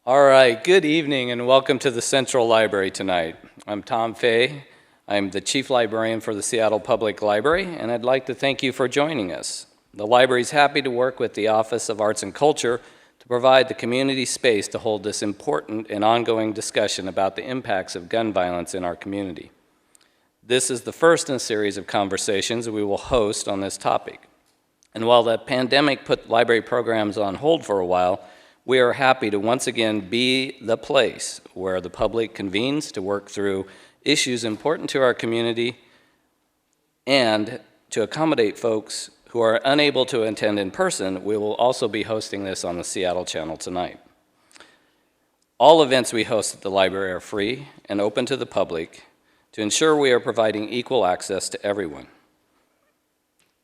All right, good evening and welcome to the Central Library tonight. I'm Tom Fay. I'm the Chief Librarian for the Seattle Public Library, and I'd like to thank you for joining us. The library is happy to work with the Office of Arts and Culture to provide the community space to hold this important and ongoing discussion about the impacts of gun violence in our community. This is the first in a series of conversations we will host on this topic. And while the pandemic put library programs on hold for a while, we are happy to once again be the place where the public convenes to work through issues important to our community and to accommodate folks who are unable to attend in person. We will also be hosting this on the Seattle channel tonight. All events we host at the library are free and open to the public to ensure we are providing equal access to everyone.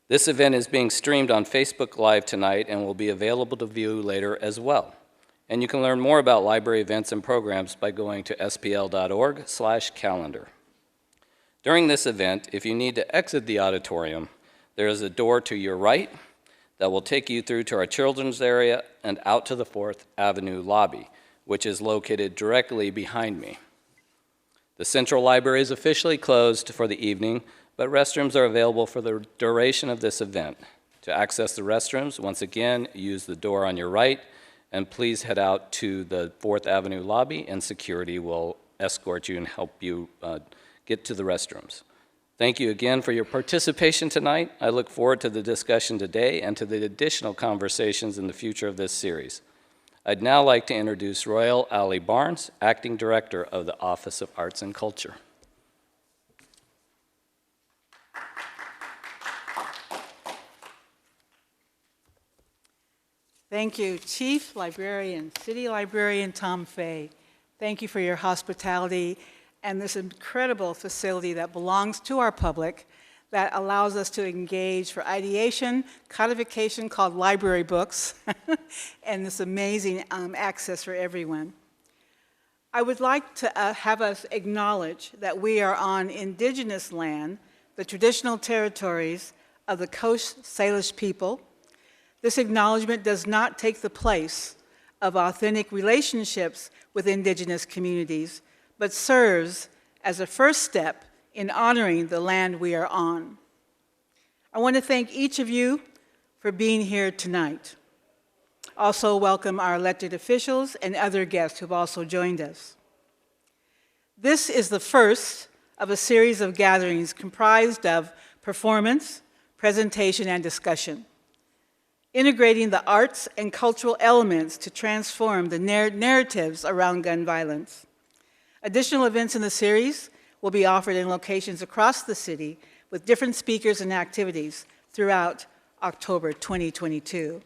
This event is being streamed on Facebook Live tonight and will be available to view later as well. And you can learn more about library events and programs by going to spl.org/calendar. During this event, if you need to exit the auditorium, there is a door to your right that will take you through to our children's area and out to the 4th Avenue lobby, which is located directly behind me. The Central Library is officially closed for the evening, but restrooms are available for the duration of this event. To access the restrooms, once again, use the door on your right, and please head out to the 4th Avenue lobby, and security will escort you and help you get to the restrooms. Thank you again for your participation tonight. I look forward to the discussion today and to the additional conversations in the future of this series. I'd now like to introduce Royal Allie Barnes, Acting Director of the Office of Arts and Culture. Thank you, Chief Librarian, City Librarian Tom Fay. Thank you for your hospitality and this incredible facility that belongs to our public that allows us to engage for ideation, codification called library books, and this amazing access for everyone. I would like to have us acknowledge that we are on indigenous land, the traditional territories of the Coast Salish people. This acknowledgement does not take the place of authentic relationships with indigenous communities, but serves as a first step in honoring the land we are on. I want to thank each of you for being here tonight. Also welcome our elected officials and other guests who've also joined us. This is the first of a series of gatherings comprised of performance, presentation, and discussion, integrating the arts and cultural elements to transform the narratives around gun violence. Additional events in the series will be offered in locations across the city with different speakers and activities throughout October 2022.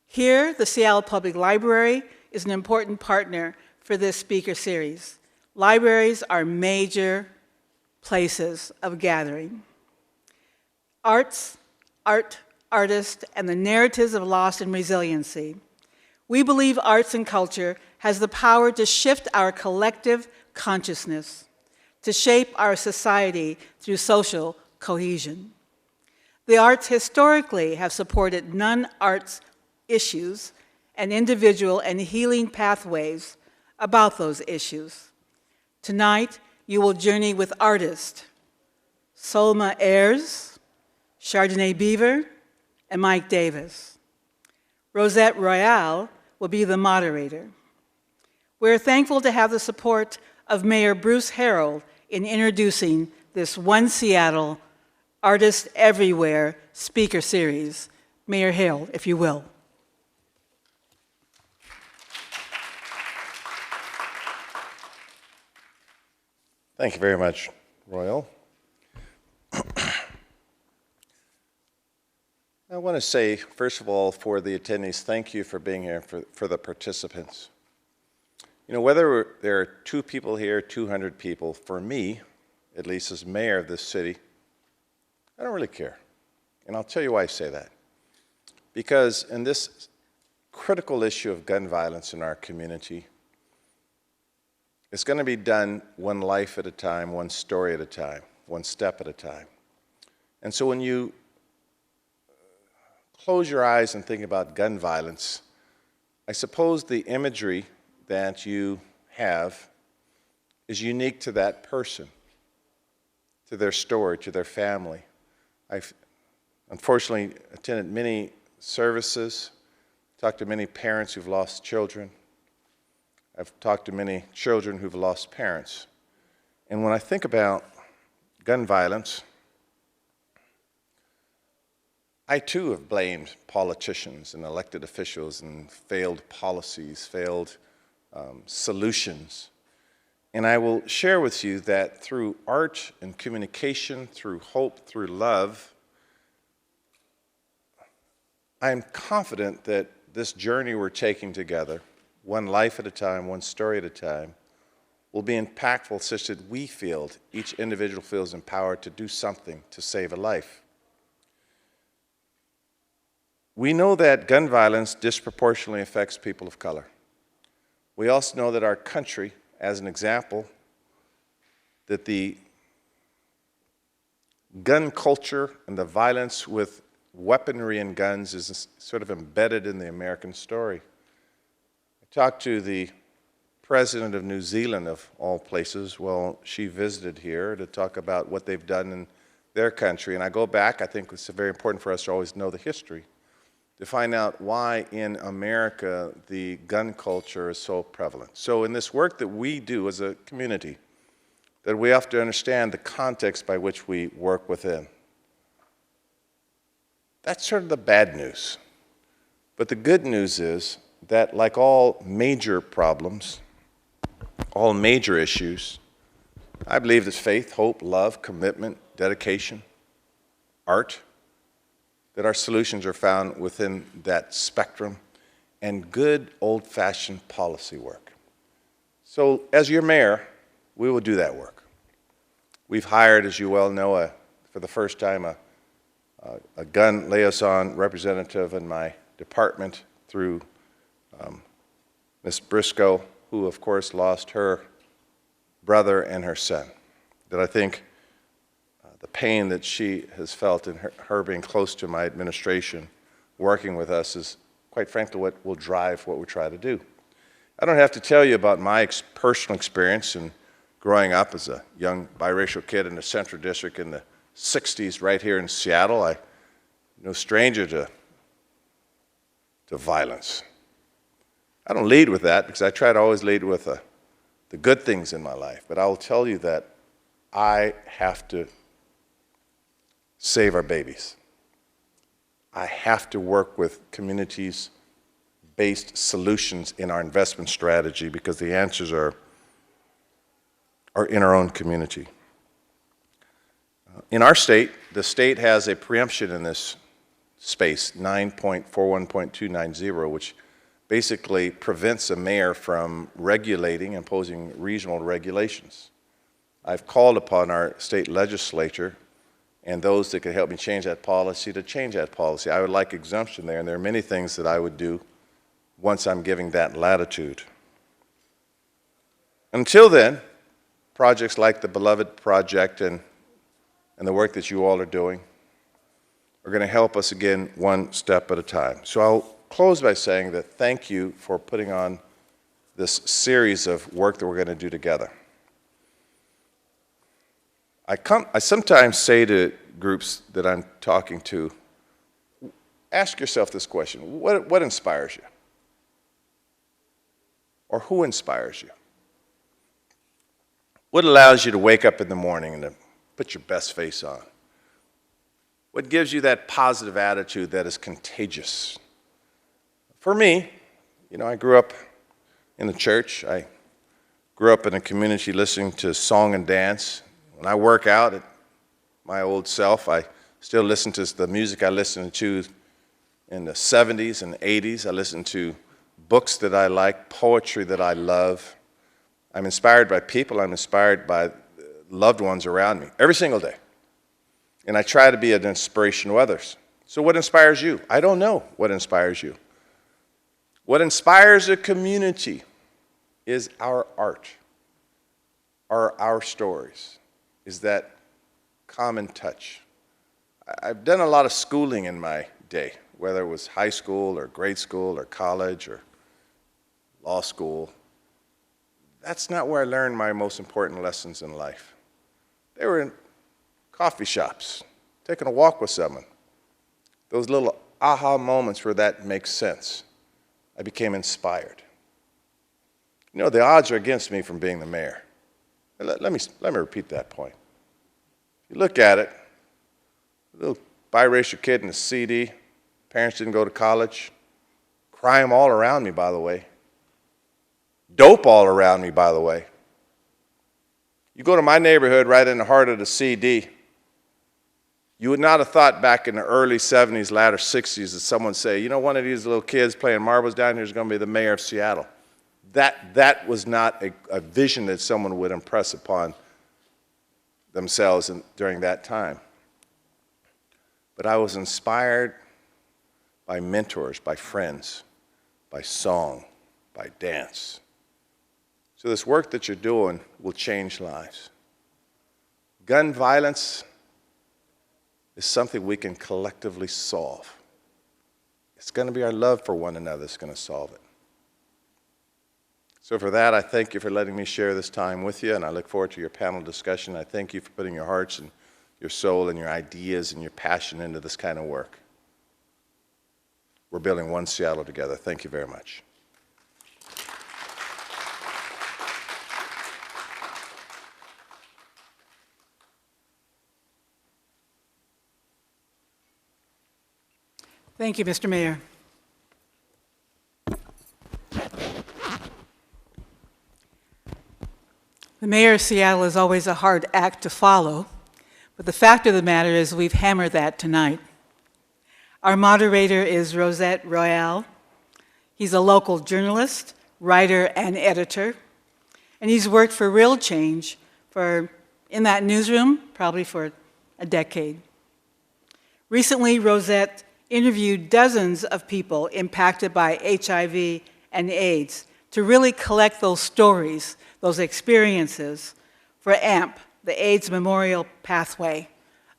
Here, the Seattle Public Library is an important partner for this speaker series. Libraries are major places of gathering. Artists, and the narratives of loss and resiliency. We believe arts and culture has the power to shift our collective consciousness, to shape our society through social cohesion. The arts historically have supported non-arts issues and individual and healing pathways about those issues. Tonight, you will journey with artists Soma Ayers, Chardonnay Beaver, and Mike Davis. Rosette Royale will be the moderator. We're thankful to have the support of Mayor Bruce Harrell in introducing this One Seattle Artists Everywhere speaker series. Mayor Harrell, if you will. Thank you very much, Royal. I want to say, first of all, for the attendees, thank you for being here, for the participants. You know, whether there are 2 people here, 200 people, for me, at least as mayor of this city, I don't really care. And I'll tell you why I say that. Because in this critical issue of gun violence in our community, it's going to be done one life at a time, one story at a time, one step at a time. And so when you close your eyes and think about gun violence, I suppose the imagery that you have is unique to that person, to their story, to their family. I've unfortunately attended many services, talked to many parents who've lost children. I've talked to many children who've lost parents. And when I think about gun violence, I too have blamed politicians and elected officials and failed policies, failed solutions. And I will share with you that through art and communication, through hope, through love, I'm confident that this journey we're taking together, one life at a time, one story at a time, will be impactful such that we feel, each individual feels empowered to do something to save a life. We know that gun violence disproportionately affects people of color. We also know that our country, as an example, that the gun culture and the violence with weaponry and guns is sort of embedded in the American story. I talked to the president of New Zealand, of all places. Well, she visited here to talk about what they've done in their country. And I go back, I think it's very important for us to always know the history, to find out why in America the gun culture is so prevalent. So in this work that we do as a community, that we have to understand the context by which we work within. That's sort of the bad news. But the good news is that like all major problems, all major issues, I believe that faith, hope, love, commitment, dedication, art, that our solutions are found within that spectrum, and good old-fashioned policy work. So as your mayor, we will do that work. We've hired, as you well know, for the first time, a gun liaison representative in my department through Ms. Briscoe, who of course lost her brother and her son. That I think the pain that she has felt in her being close to my administration, working with us, is quite frankly what will drive what we try to do. I don't have to tell you about my personal experience in growing up as a young biracial kid in the Central District in the 60s right here in Seattle. I'm no stranger to violence. I don't lead with that because I try to always lead with the good things in my life. But I will tell you that I have to save our babies. I have to work with communities-based solutions in our investment strategy because the answers are in our own community. In our state, the state has a preemption in this space, 9.41.290, which basically prevents a mayor from regulating, imposing regional regulations. I've called upon our state legislature and those that could help me change that policy to change that policy. I would like exemption there, and there are many things that I would do once I'm giving that latitude. Until then, projects like the Beloved Project and the work that you all are doing are going to help us again one step at a time. So I'll close by saying that thank you for putting on this series of work that we're going to do together. I sometimes say to groups that I'm talking to, ask yourself this question: what inspires you? Or who inspires you? What allows you to wake up in the morning and to put your best face on? What gives you that positive attitude that is contagious? For me, I grew up in the church. I grew up in a community listening to song and dance. When I work out at my old self, I still listen to the music I listened to in the 70s and 80s. I listen to books that I like, poetry that I love. I'm inspired by people. I'm inspired by loved ones around me every single day. And I try to be an inspiration to others. So what inspires you? I don't know what inspires you. What inspires a community is our art, our stories, is that common touch. I've done a lot of schooling in my day, whether it was high school or grade school or college or law school. that's not where I learned my most important lessons in life. They were in coffee shops, taking a walk with someone. Those little aha moments where that makes sense. I became inspired. You know, the odds are against me from being the mayor. Let me repeat that point. If you look at it, a little biracial kid in a CD, parents didn't go to college, crime all around me, by the way, dope all around me, by the way. You go to my neighborhood right in the heart of the CD, you would not have thought back in the early 70s, latter 60s that someone would say, you know, one of these little kids playing marbles down here is going to be the mayor of Seattle. That was not a vision that someone would impress upon themselves during that time. But I was inspired by mentors, by friends, by song, by dance. So this work that you're doing will change lives. Gun violence is something we can collectively solve. It's going to be our love for one another that's going to solve it. So for that, I thank you for letting me share this time with you, and I look forward to your panel discussion. I thank you for putting your hearts and your soul and your ideas and your passion into this kind of work. We're building one Seattle together. Thank you very much. Thank you, Mr. Mayor. The mayor of Seattle is always a hard act to follow, but the fact of the matter is we've hammered that tonight. Our moderator is Rosette Royale. He's a local journalist, writer, and editor, and he's worked for real change in that newsroom probably for a decade. Recently, Rosette interviewed dozens of people impacted by HIV and AIDS to really collect those stories, those experiences for AMP, the AIDS Memorial Pathway,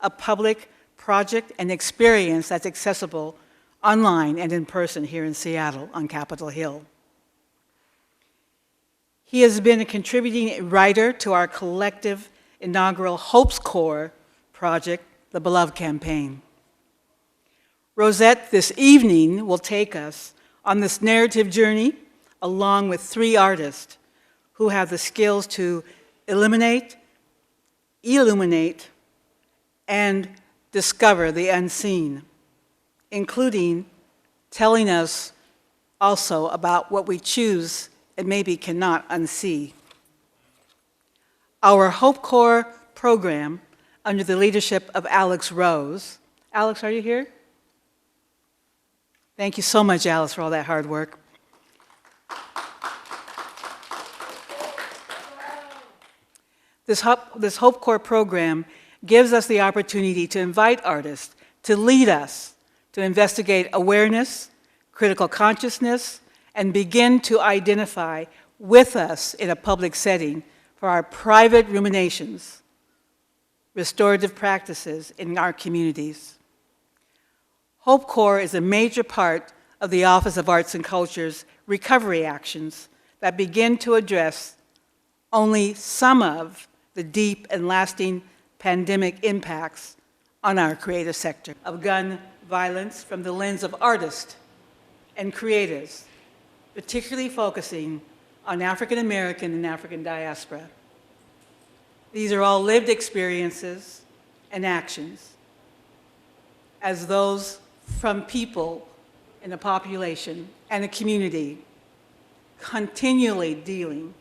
a public project and experience that's accessible online and in person here in Seattle on Capitol Hill. He has been a contributing writer to our collective inaugural Hopes Corps project, the Beloved Campaign. Rosette this evening will take us on this narrative journey along with 3 artists who have the skills to illuminate, and discover the unseen, including telling us also about what we choose and maybe cannot unsee. Our Hope Corps program, under the leadership of Alex Rose. Alex, are you here? Thank you so much, Alice, for all that hard work. This Hope Corps program gives us the opportunity to invite artists to lead us to investigate awareness, critical consciousness, and begin to identify with us in a public setting for our private ruminations, restorative practices in our communities. Hope Corps is a major part of the Office of Arts and Culture's recovery actions that begin to address only some of the deep and lasting pandemic impacts on our creative sector of gun violence from the lens of artists and creatives, particularly focusing on African American and African diaspora. These are all lived experiences and actions as those from people in a population and a community continually dealing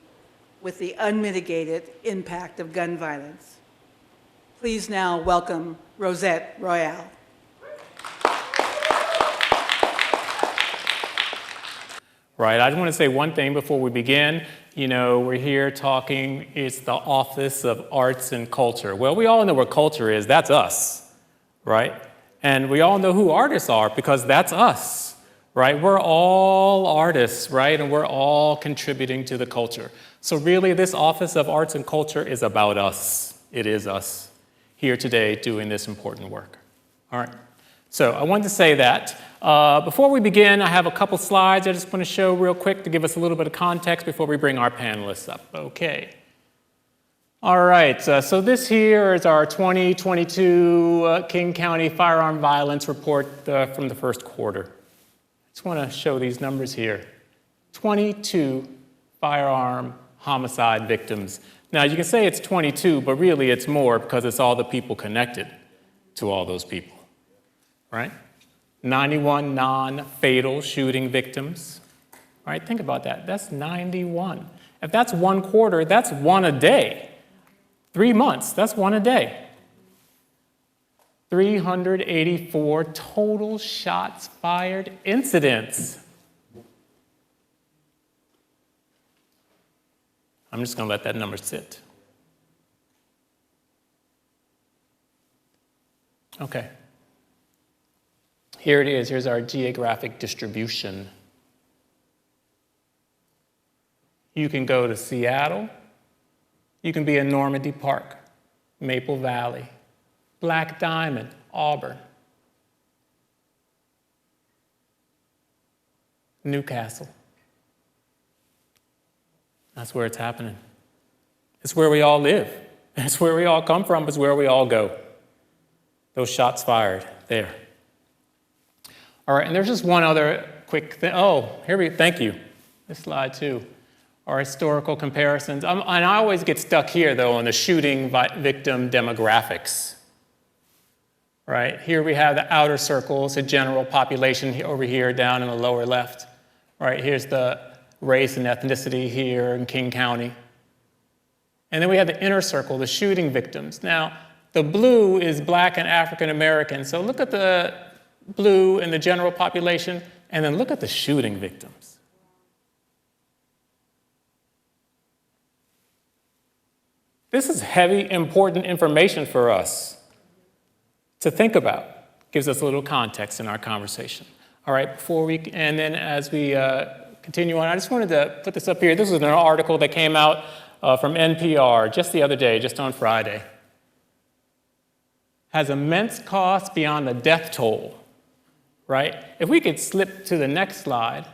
with the unmitigated impact of gun violence. Please now welcome Rosette Royale. Right, I just want to say one thing before we begin. You know, we're here talking, it's the Office of Arts and Culture. Well, we all know what culture is, that's us, right? And we all know who artists are because that's us, right? We're all artists, right? And we're all contributing to the culture. So really, this Office of Arts and Culture is about us. It is us here today doing this important work. All right. So I wanted to say that. Before we begin, I have a couple slides I just want to show real quick to give us a little bit of context before we bring our panelists up. Okay. All right, so this here is our 2022 King County Firearm Violence Report from the first quarter. I just want to show these numbers here. 22 firearm homicide victims. Now, you can say it's 22, but really it's more because it's all the people connected to all those people, right? 91 non-fatal shooting victims. All right, think about that. That's 91. If that's one quarter, that's one a day. 3 months, that's one a day. 384 total shots fired incidents. I'm just going to let that number sit. Okay. Here it is. Here's our geographic distribution. You can go to Seattle. You can be in Normandy Park, Maple Valley, Black Diamond, Auburn, Newcastle. That's where it's happening. It's where we all live. It's where we all come from. It's where we all go. Those shots fired there. All right, and there's just one other quick thing. Oh, thank you. This slide too. Our historical comparisons. And I always get stuck here, though, on the shooting victim demographics. Right? Here we have the outer circles, the general population over here down in the lower left. Right? Here's the race and ethnicity here in King County. And then we have the inner circle, the shooting victims. Now, the blue is Black and African American. So look at the blue in the general population, and then look at the shooting victims. This is heavy, important information for us to think about. Gives us a little context in our conversation. All right, and then as we continue on, I just wanted to put this up here. This was an article that came out from NPR just the other day, just on Friday. Has immense cost beyond the death toll, right? If we could slip to the next slide.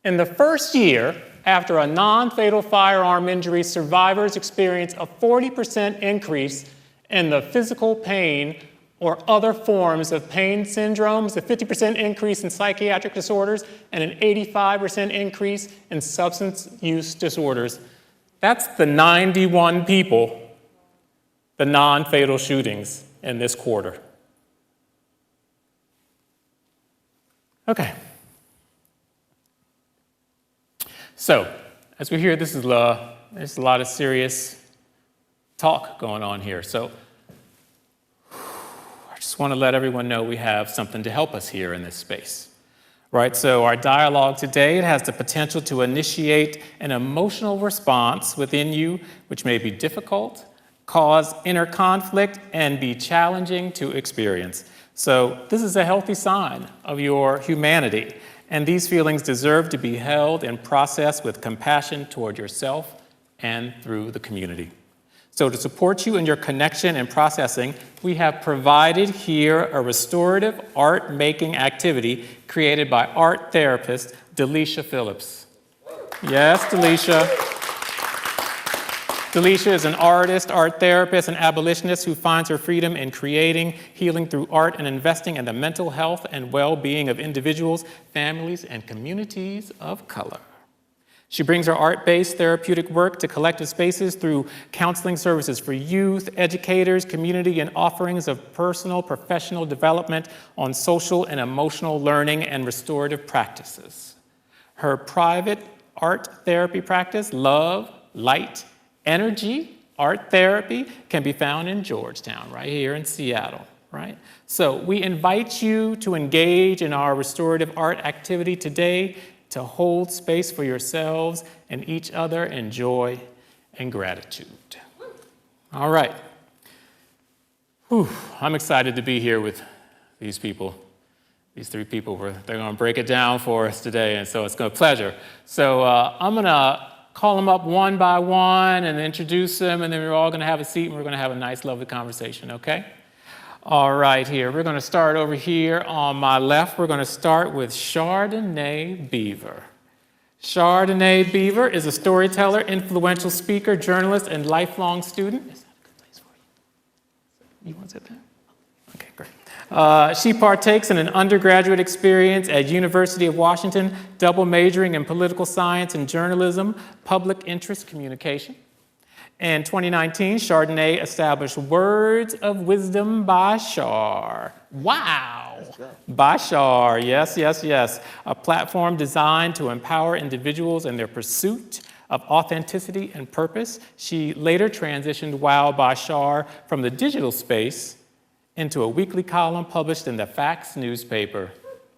In the first year, after a non-fatal firearm injury, survivors experience a 40% increase in the physical pain or other forms of pain syndromes, a 50% increase in psychiatric disorders, and an 85% increase in substance use disorders. That's the 91 people, the non-fatal shootings in this quarter. Okay. So, as we hear, there's a lot of serious talk going on here. So, I just want to let everyone know we have something to help us here in this space. Right? So, our dialogue today, it has the potential to initiate an emotional response within you, which may be difficult, cause inner conflict, and be challenging to experience. So, this is a healthy sign of your humanity. And these feelings deserve to be held and processed with compassion toward yourself and through the community. So to support you in your connection and processing, we have provided here a restorative art-making activity created by art therapist Delisha Phillips. Yes, Delisha. Delisha is an artist, art therapist, and abolitionist who finds her freedom in creating, healing through art, and investing in the mental health and well-being of individuals, families, and communities of color. She brings her art-based therapeutic work to collective spaces through counseling services for youth, educators, community, and offerings of personal, professional development on social and emotional learning and restorative practices. Her private art therapy practice, Love, Light, Energy Art Therapy, can be found in Georgetown, right here in Seattle, right? So we invite you to engage in our restorative art activity today to hold space for yourselves and each other in joy and gratitude. All right. Whew, I'm excited to be here with these people. These three people, they're going to break it down for us today, and so it's a pleasure. So I'm going to call them up one by one and introduce them, and then we're all going to have a seat and we're going to have a nice, lovely conversation, okay? All right, here, we're going to start over here on my left. We're going to start with Chardonnay Beaver. Chardonnay Beaver is a storyteller, influential speaker, journalist, and lifelong student. Is that a good place for you? You want to sit there? Okay, great. She partakes in an undergraduate experience at University of Washington, double majoring in political science and journalism, public interest communication. In 2019, Chardonnay established Words of Wisdom by Char. Wow! By Char, yes, yes, yes. A platform designed to empower individuals in their pursuit of authenticity and purpose. She later transitioned Wow by Char from the digital space into a weekly column published in the Facts newspaper.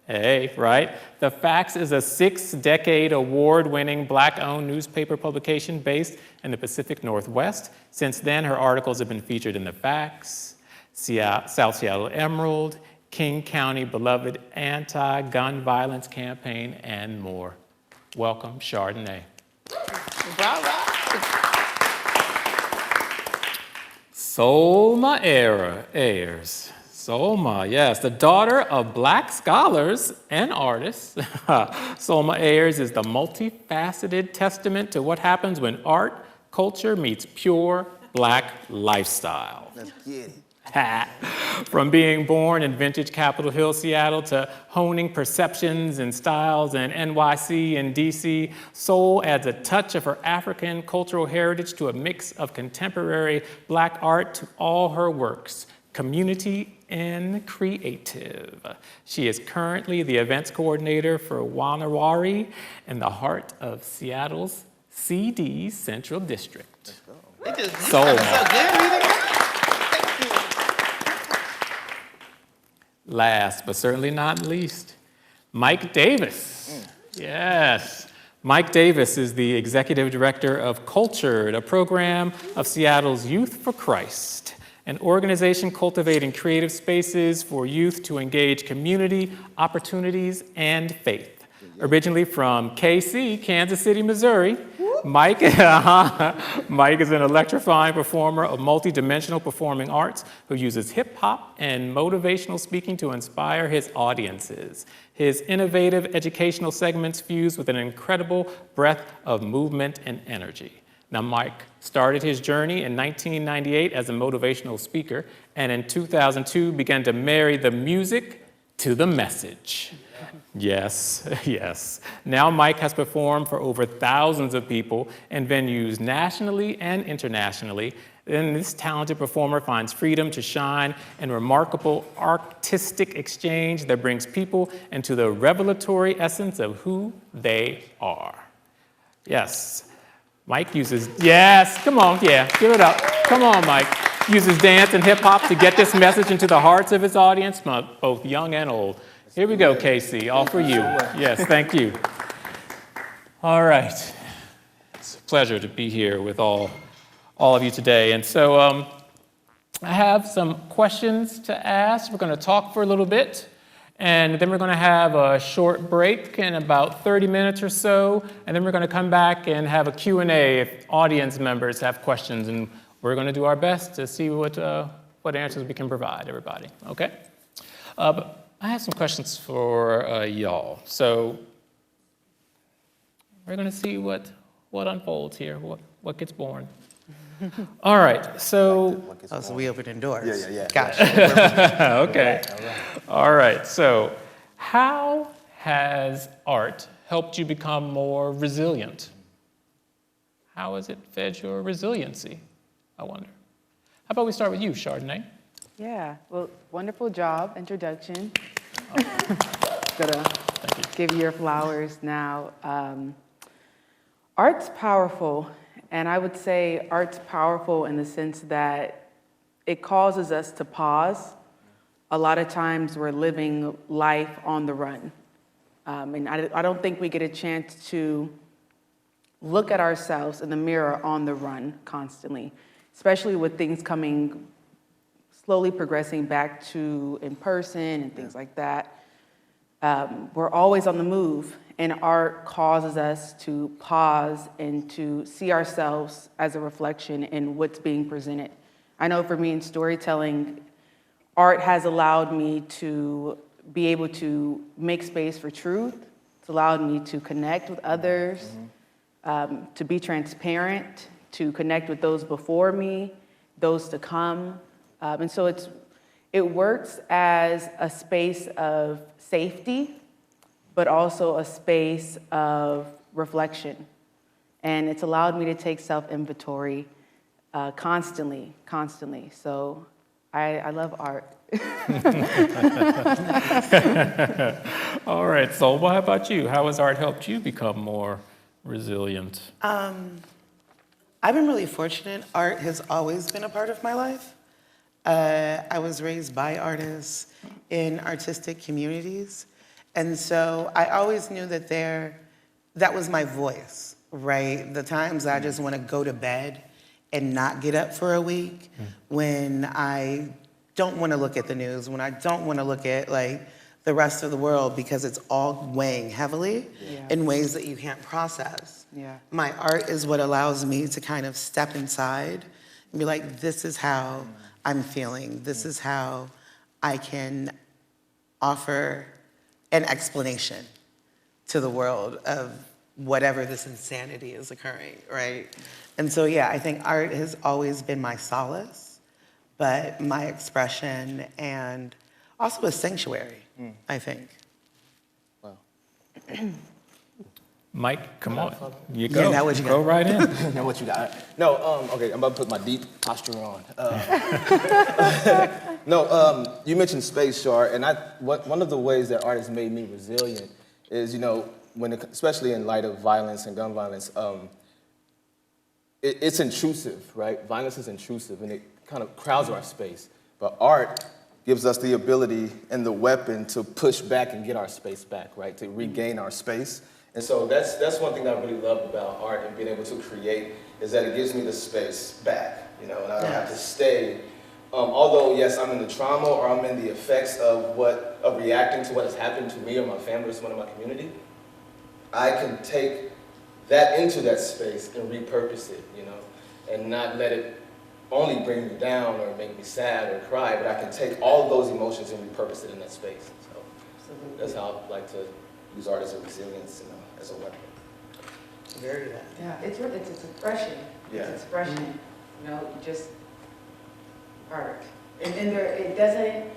Hey, right? The Facts is a 6-decade award-winning Black-owned newspaper publication based in the Pacific Northwest. Since then, her articles have been featured in the Facts, South Seattle Emerald, King County Beloved Anti-Gun Violence Campaign, and more. Welcome, Chardonnay. Soma Ayers. Soma, yes, the daughter of Black scholars and artists. Soma Ayers is the multifaceted testament to what happens when art, culture meets pure Black lifestyle. Let's get it. From being born in vintage Capitol Hill, Seattle, to honing perceptions and styles in NYC and DC, Soul adds a touch of her African cultural heritage to a mix of contemporary Black art to all her works. Community and creative. She is currently the events coordinator for Wanawari in the heart of Seattle's CD Central District. Let's go. Soul. So good. Last but certainly not least, Mike Davis. Yes. Mike Davis is the executive director of Cultured, a program of Seattle's Youth for Christ, an organization cultivating creative spaces for youth to engage community, opportunities, and faith. Originally from KC, Kansas City, Missouri, Mike is an electrifying performer of multidimensional performing arts who uses hip-hop and motivational speaking to inspire his audiences. His innovative educational segments fuse with an incredible breadth of movement and energy. Now, Mike started his journey in 1998 as a motivational speaker, and in 2002 began to marry the music to the message. Yes, yes. Now Mike has performed for over thousands of people in venues nationally and internationally. And this talented performer finds freedom to shine in remarkable artistic exchange that brings people into the revelatory essence of who they are. Yes, Mike uses, yes, come on, yeah, give it up. Come on, Mike. Uses dance and hip hop to get this message into the hearts of his audience, both young and old. Here we go, Casey, all for you. Yes, thank you. All right. It's a pleasure to be here with all of you today. And so I have some questions to ask. We're going to talk for a little bit, and then we're going to have a short break in about 30 minutes or so, and then we're going to come back and have a Q&A if audience members have questions, and we're going to do our best to see what answers we can provide everybody, okay? But I have some questions for y'all. So we're going to see what unfolds here, what gets born. All right, so... Oh, so we open the doors. Yeah. Gotcha. Okay. All right, so how has art helped you become more resilient? How has it fed your resiliency, I wonder? How about we start with you, Chardonnay? Yeah, well, wonderful job, introduction. Gonna give you your flowers now. Art's powerful, and I would say art's powerful in the sense that it causes us to pause. A lot of times we're living life on the run. And I don't think we get a chance to look at ourselves in the mirror on the run constantly, especially with things coming slowly progressing back to in person and things like that. We're always on the move, and art causes us to pause and to see ourselves as a reflection in what's being presented. I know for me in storytelling, art has allowed me to be able to make space for truth. It's allowed me to connect with others, to be transparent, to connect with those before me, those to come. And so it works as a space of safety, but also a space of reflection. And it's allowed me to take self-inventory constantly. So I love art. All right, so how about you? How has art helped you become more resilient? I've been really fortunate. Art has always been a part of my life. I was raised by artists in artistic communities. And so I always knew that that was my voice, right? The times I just want to go to bed and not get up for a week, when I don't want to look at the news, when I don't want to look at like the rest of the world because it's all weighing heavily in ways that you can't process. Yeah. My art is what allows me to kind of step inside and be like, this is how I'm feeling. This is how I can offer an explanation to the world of whatever this insanity is occurring, right? And so, yeah, I think art has always been my solace, but my expression and also a sanctuary, I think. Wow. Mike, come on. You Yeah, go. now what you Go got? right in. Now what you got? No, okay, I'm about to put my deep posture on. You mentioned space, Shar, and one of the ways that art has made me resilient is, especially in light of violence and gun violence, it's intrusive, right? Violence is intrusive, and it kind of crowds our space. But art gives us the ability and the weapon to push back and get our space back, right? To regain our space. And so that's one thing I really love about art and being able to create, is that it gives me the space back, and I don't have to stay. Although, yes, I'm in the trauma or I'm in the effects of reacting to what has happened to me or my family or someone in my community, I can take that into that space and repurpose it, and not let it only bring me down or make me sad or cry, but I can take all of those emotions and repurpose it in that space. So that's how I like to use art as a resilience, as a weapon. Very good. Yeah, it's expression. Yeah. It's expression, just art. And it doesn't,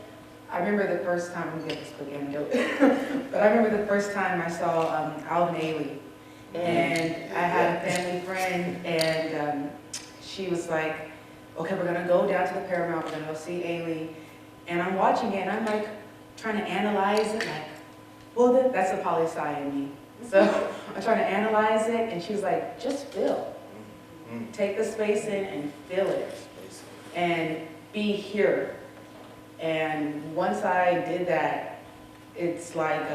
I remember the first time, we get this quick anecdote, but I remember the first time I saw Allie, and I had a family friend, and she was like, okay, we're gonna go down to the Paramount, we're gonna go see Allie, and I'm watching it, and I'm like, trying to analyze it, like, well, that's the poli-sci in me. So I'm trying to analyze it, and she was like, just feel. Take the space in and feel it, and be here. And once I did that, it's like,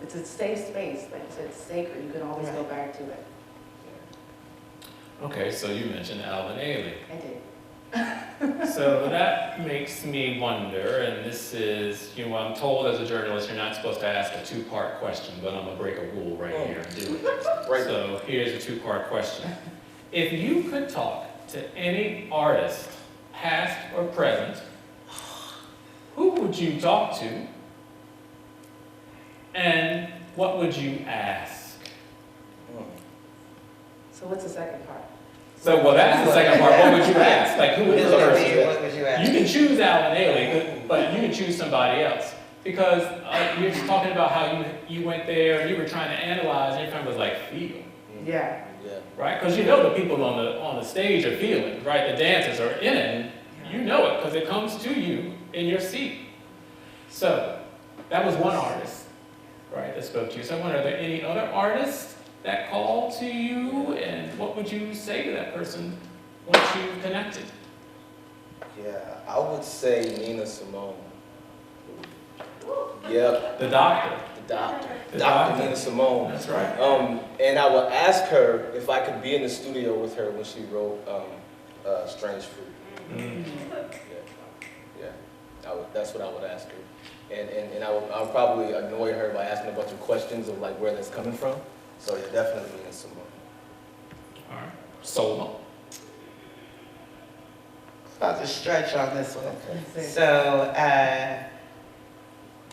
it's a safe space. Like you said, it's sacred. You can always go back to it. Okay, so you mentioned Alvin Ailey. I did. So that makes me wonder, and this is, I'm told as a journalist you're not supposed to ask a two-part question, but I'm gonna break a rule right here and do it. Right. So here's a two-part question. If you could talk to any artist, past or present, who would you talk to, and what would you ask? So what's the second part? So, well, that's the second part. What would you ask? Like, who would the person be? What would you ask? You can choose Alan Ailey, but you can choose somebody else. Because you're just talking about how you went there and you were trying to analyze, and your friend was like, feel. Yeah. Right? Because the people on the stage are feeling, right? The dancers are in it. You know it because it comes to you in your seat. So, that was one artist, right, that spoke to you. So I wonder, are there any other artists that call to you, and what would you say to that person once you connected? Yeah, I would say Nina Simone. Yep. The doctor. The doctor. The Dr. doctor. Nina Simone. That's right. And I would ask her if I could be in the studio with her when she wrote Strange Fruit. Yeah. That's what I would ask her. And I would probably annoy her by asking a bunch of questions of like where that's coming from. So yeah, definitely Nina Simone. All right. Soma. about to stretch on this one. So,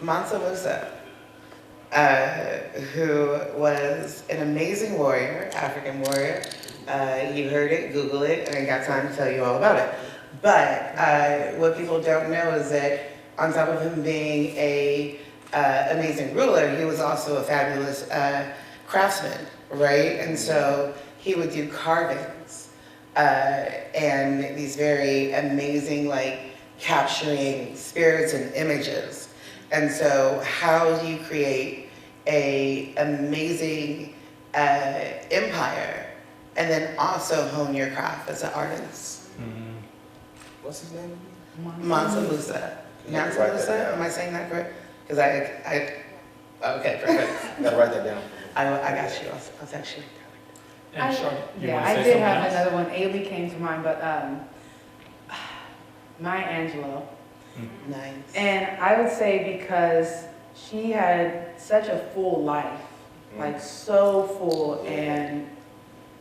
Mansa Musa, who was an amazing warrior, African warrior. You heard it, Google it, and I ain't got time to tell you all about it. But what people don't know is that on top of him being a amazing ruler, he was also a fabulous craftsman, right? And so he would do carvings and these very amazing, like, capturing spirits and images. And so how do you create a amazing empire and then also hone your craft as an artist? What's his name? Mansa Musa. Mansa write that Musa? down. Am I saying that correct? Because okay, perfect. You gotta write that down. I got you. I'll text you. And Charlotte, you Yeah, want to I say did something have else? another one. Allie came to mind, but my Angelou. Nice. And I would say because she had such a full life, like so full, and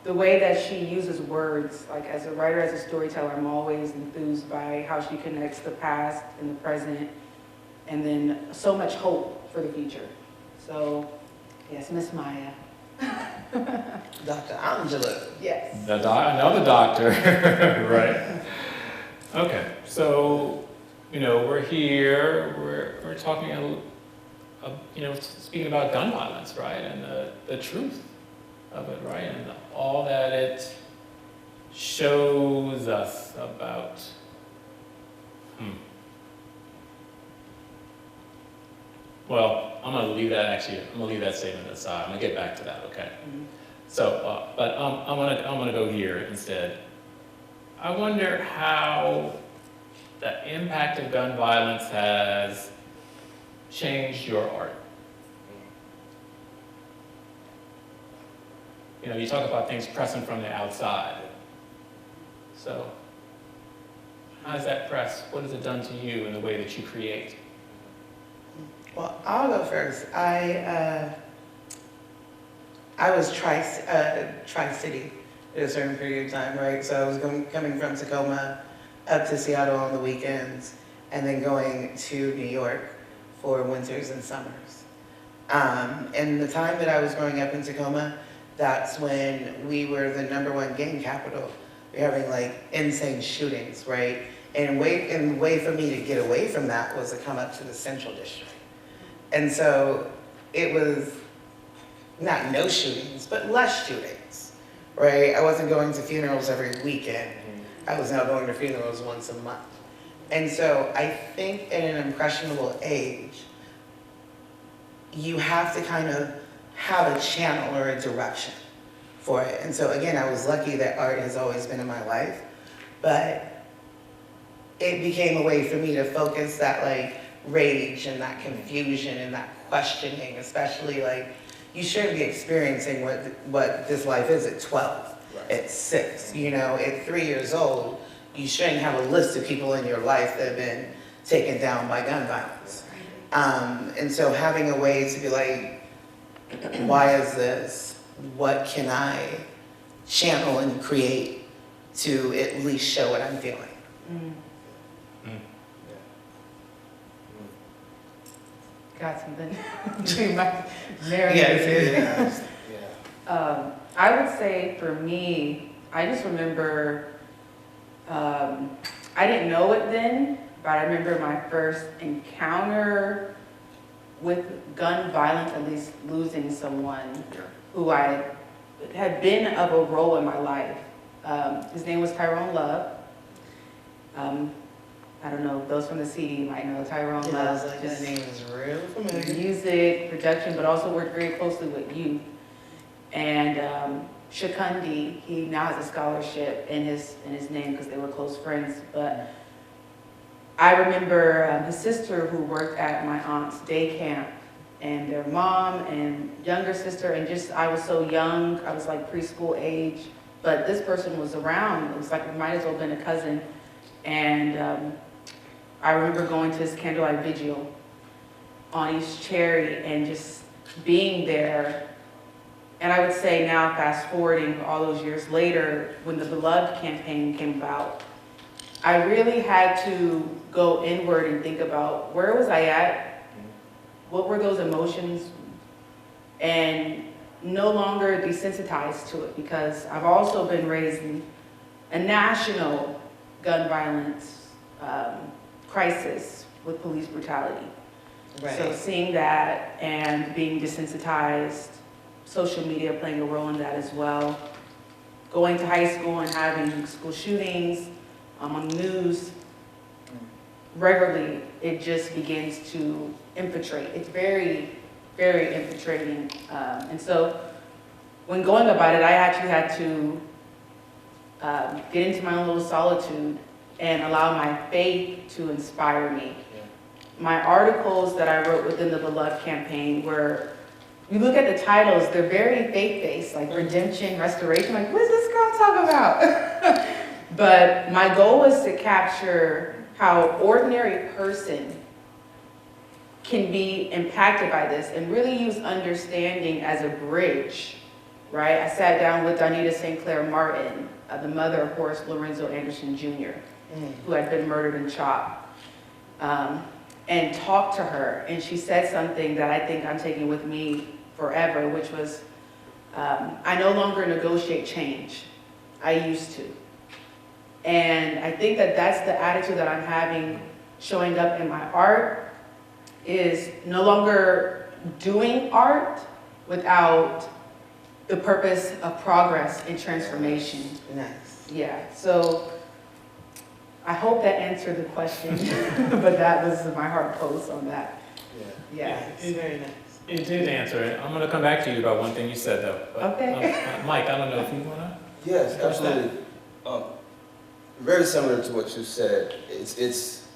the way that she uses words, like as a writer, as a storyteller, I'm always enthused by how she connects the past and the present, and then so much hope for the future. So, yes, Miss Maya. Dr. Angelou. Yes. Another doctor, right? Okay, so, we're here, we're talking, speaking about gun violence, right? And the truth of it, right? And all that it shows us about. Well, I'm gonna leave that statement aside. I'm gonna get back to that, okay? So, but I'm gonna go here instead. I wonder how the impact of gun violence has changed your art. You talk about things pressing from the outside. So, how does that press? What has it done to you in the way that you create? Well, I'll go first. I was Tri-City at a certain period of time, right? So I was coming from Tacoma up to Seattle on the weekends, and then going to New York for winters and summers. And the time that I was growing up in Tacoma, that's when we were the #1 gang capital. We were having like insane shootings, right? And the way for me to get away from that was to come up to the Central District. And so it was not no shootings, but less shootings, right? I wasn't going to funerals every weekend. I was now going to funerals once a month. And so I think at an impressionable age, you have to kind of have a channel or a direction for it. And so again, I was lucky that art has always been in my life, but it became a way for me to focus that like rage and that confusion and that questioning, especially like you shouldn't be experiencing what this life is at 12, at 6, at 3 years old, you shouldn't have a list of people in your life that have been taken down by gun violence. And so having a way to be like, why is this? What can I channel and create to at least show what I'm feeling? Got something. Very Yes. I would say for me, I just remember, I didn't know it then, but I remember my first encounter with gun violence, at least losing someone who I had been of a role in my life. His name was Tyrone Love. I don't know, those from the CD might know Tyrone I Love. was like, that name is real familiar. Music, production, but also worked very closely with youth. And Shakundi, he now has a scholarship in his name because they were close friends. But I remember his sister who worked at my aunt's day camp, and their mom and younger sister, and just I was so young, I was like preschool age, but this person was around. It was like it might as well have been a cousin. And I remember going to his candlelight vigil on East Cherry and just being there. And I would say now, fast forwarding all those years later, when the Beloved campaign came about, I really had to go inward and think about where was I at, what were those emotions, and no longer desensitized to it, because I've also been raised in a national gun violence crisis with police brutality. Right. So seeing that and being desensitized, social media playing a role in that as well. Going to high school and having school shootings on the news regularly, it just begins to infiltrate. It's very, very infiltrating. And so when going about it, I actually had to get into my own little solitude and allow my faith to inspire me. My articles that I wrote within the Beloved campaign were, you look at the titles, they're very faith-based, like redemption, restoration, like what is this girl talking about? But my goal was to capture how ordinary person can be impacted by this and really use understanding as a bridge, right? I sat down with Donita St. Clair Martin, the mother of Horace Lorenzo Anderson Jr., who had been murdered and chopped. And talked to her, and she said something that I think I'm taking with me forever, which was, I no longer negotiate change. I used to. And I think that that's the attitude that I'm having showing up in my art, is no longer doing art without the purpose of progress and transformation. Nice. Yeah, so I hope that answered the question, but that was my heart post on that. Yeah. It's very nice. It did answer it. I'm going to come back to you about one thing you said, though. But, Okay. Mike, I don't know if you want to. Yes, absolutely. Very similar to what you said. It's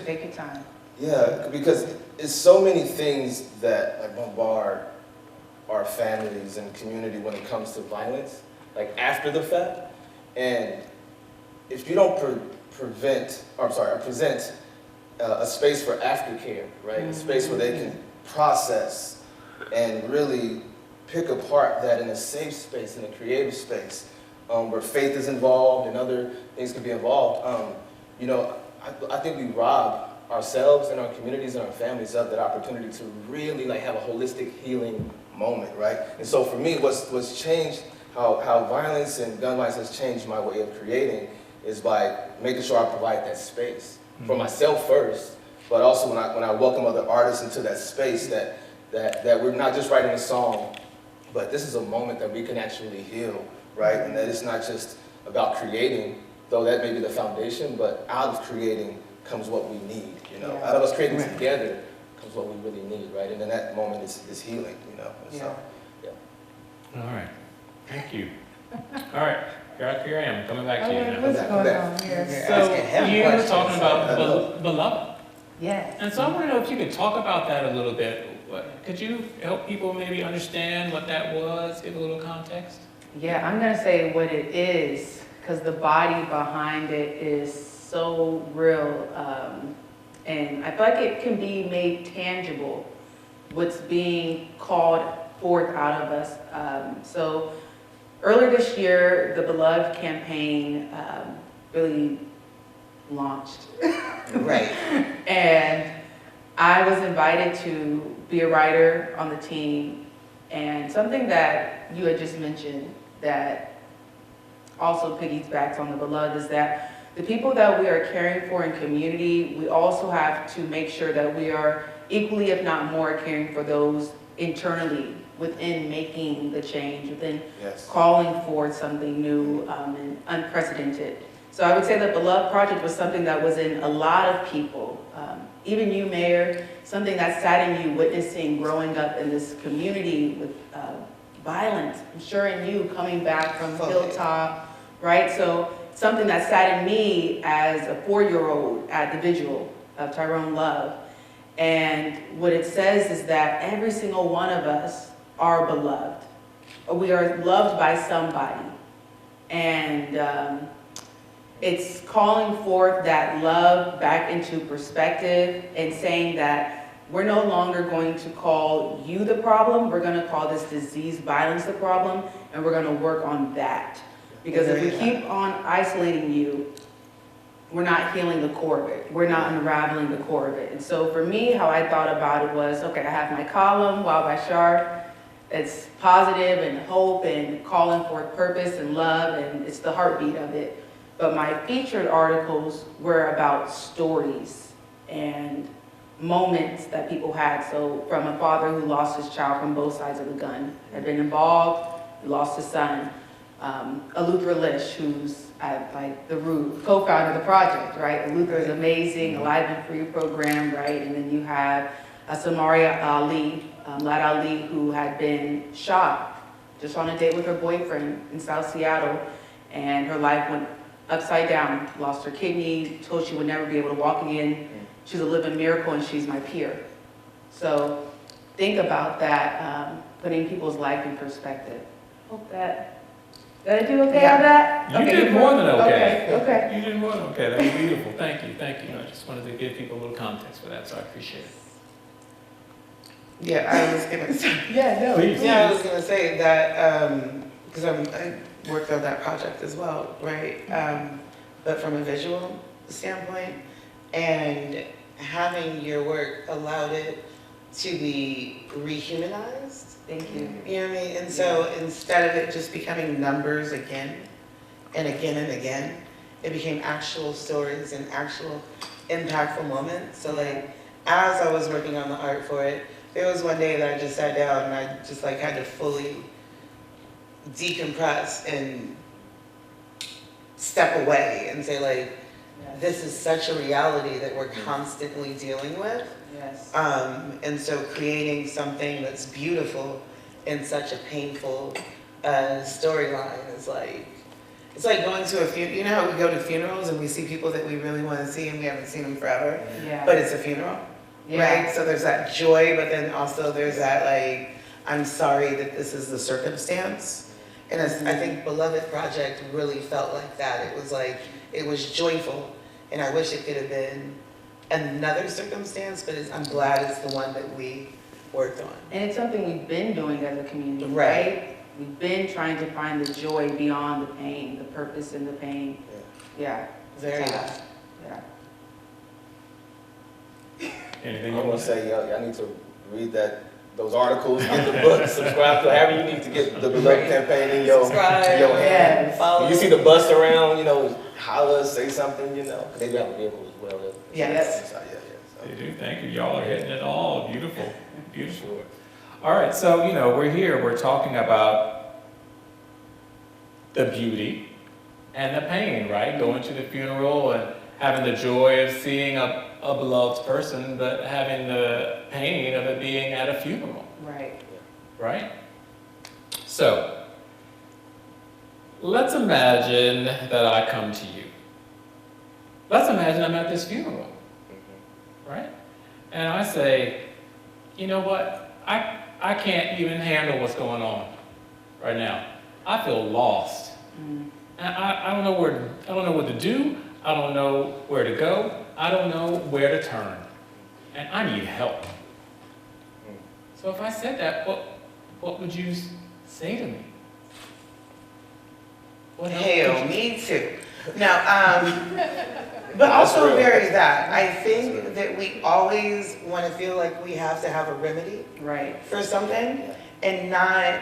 Take your time. yeah, because it's so many things that like bombard our families and community when it comes to violence, like after the fact. And if you don't present a space for aftercare, right? A space where they can process and really pick apart that in a safe space, in a creative space, where faith is involved and other things can be involved. You know, I think we rob ourselves and our communities and our families of that opportunity to really like have a holistic healing moment, right? And so for me, what's changed, how violence and gun violence has changed my way of creating is by making sure I provide that space for myself first, but also when I welcome other artists into that space, that we're not just writing a song, but this is a moment that we can actually heal, right? And that it's not just about creating, though that may be the foundation, but out of creating comes what we need, you know? Yeah. Out of us creating together comes what we really need, right? And in that moment is healing, you know? And so, yeah. All right. Thank you. All right. Here I am, coming back to you now. What's Come going back. on here? So you were talking about Beloved. Yes. And so I want to know if you could talk about that a little bit. Could you help people maybe understand what that was, give a little context? Yeah, I'm gonna say what it is, because the body behind it is so real. And I feel like it can be made tangible, what's being called forth out of us. So earlier this year, the Beloved campaign really launched. Right. And I was invited to be a writer on the team, and something that you had just mentioned that also piggybacks on the Beloved is that the people that we are caring for in community, we also have to make sure that we are equally, if not more, caring for those internally within making the change, within calling for something new and unprecedented. So I would say that Beloved Project was something that was in a lot of people, even you, Mayor, something that sat in you witnessing growing up in this community with violence. I'm sure in you coming back from Hilltop, right? So something that sat in me as a 4-year-old at the vigil of Tyrone Love. And what it says is that every single one of us are beloved. We are loved by somebody. And it's calling forth that love back into perspective and saying that we're no longer going to call you the problem. We're going to call this disease violence the problem, and we're going to work on that. Because if we keep on isolating you, we're not healing the core of it. We're not unraveling the core of it. And so for me, how I thought about it was, okay, I have my column, Wild by Sharp. It's positive and hope and calling for purpose and love, and it's the heartbeat of it. But my featured articles were about stories and moments that people had. So from a father who lost his child from both sides of the gun, had been involved, lost his son. Luther Lish, who's at like the root, co-founder of the project, right? Luther is amazing, Alive and Free program, right? And then you have Soma Ayers, who had been shot just on a date with her boyfriend in South Seattle, and her life went upside down, lost her kidney, told she would never be able to walk again. She's a living miracle, and she's my peer. So think about that, putting people's life in perspective. Hope that. Did I do okay on that? You did more than okay. Okay. You did more than okay. That was beautiful. Thank you. I just wanted to give people a little context for that, so I appreciate it. Yeah, I was gonna say. Please. Yeah, I was gonna say that because I worked on that project as well, right? But from a visual standpoint, and having your work allowed it to be rehumanized. Thank you. You know what I mean? And so instead of it just becoming numbers again and again and again, it became actual stories and actual impactful moments. So like, as I was working on the art for it, there was one day that I just sat down and I just like had to fully decompress and step away and say like, this is such a reality that we're constantly dealing with. Yes. And so creating something that's beautiful in such a painful storyline is like, it's like going to a funeral. You know how we go to funerals and we see people that we really want to see and we haven't seen them forever, but it's a funeral, right? So there's that joy, but then also there's that like, I'm sorry that this is the circumstance. And I think Beloved Project really felt like that. It was like, it was joyful, and I wish it could have been another circumstance, but I'm glad it's the one that we worked on. And it's something we've been doing as a community, right? We've been trying to find the joy beyond the pain, the purpose in the pain. Yeah. Very good. Yeah. Anything I you want want to to say, y'all need to read those articles, get the book, subscribe to however you need to get the Beloved campaign in your hand. Follow. You see the bus around, holler, say something, they do have a vehicle as well. Yes. So. They do. Thank you. Y'all are hitting it all. Beautiful. Beautiful. All right. So, we're here. We're talking about the beauty and the pain, right? Going to the funeral and having the joy of seeing a beloved person, but having the pain of it being at a funeral. Right. Right? So, let's imagine that I come to you. Let's imagine I'm at this funeral. Right? And I say, you know what? I can't even handle what's going on right now. I feel lost. And I don't know what to do. I don't know where to go. I don't know where to turn. And I need help. So if I said that, what would you say to me? What help Hell, would you- me too. Now, but also very that. I think that we always want to feel like we have to have a remedy Right. for something and not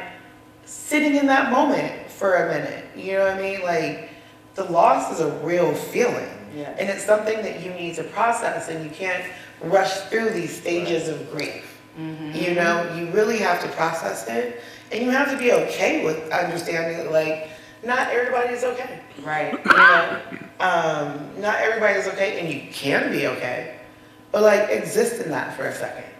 sitting in that moment for a minute. You know what I mean? Like, the loss is a real feeling. Yes. And it's something that you need to process, and you can't rush through these stages of grief. You know, you really have to process it, and you have to be okay with understanding that, like, not everybody is okay. Right. You know, not everybody is okay, and you can be okay, but like exist in that for a second.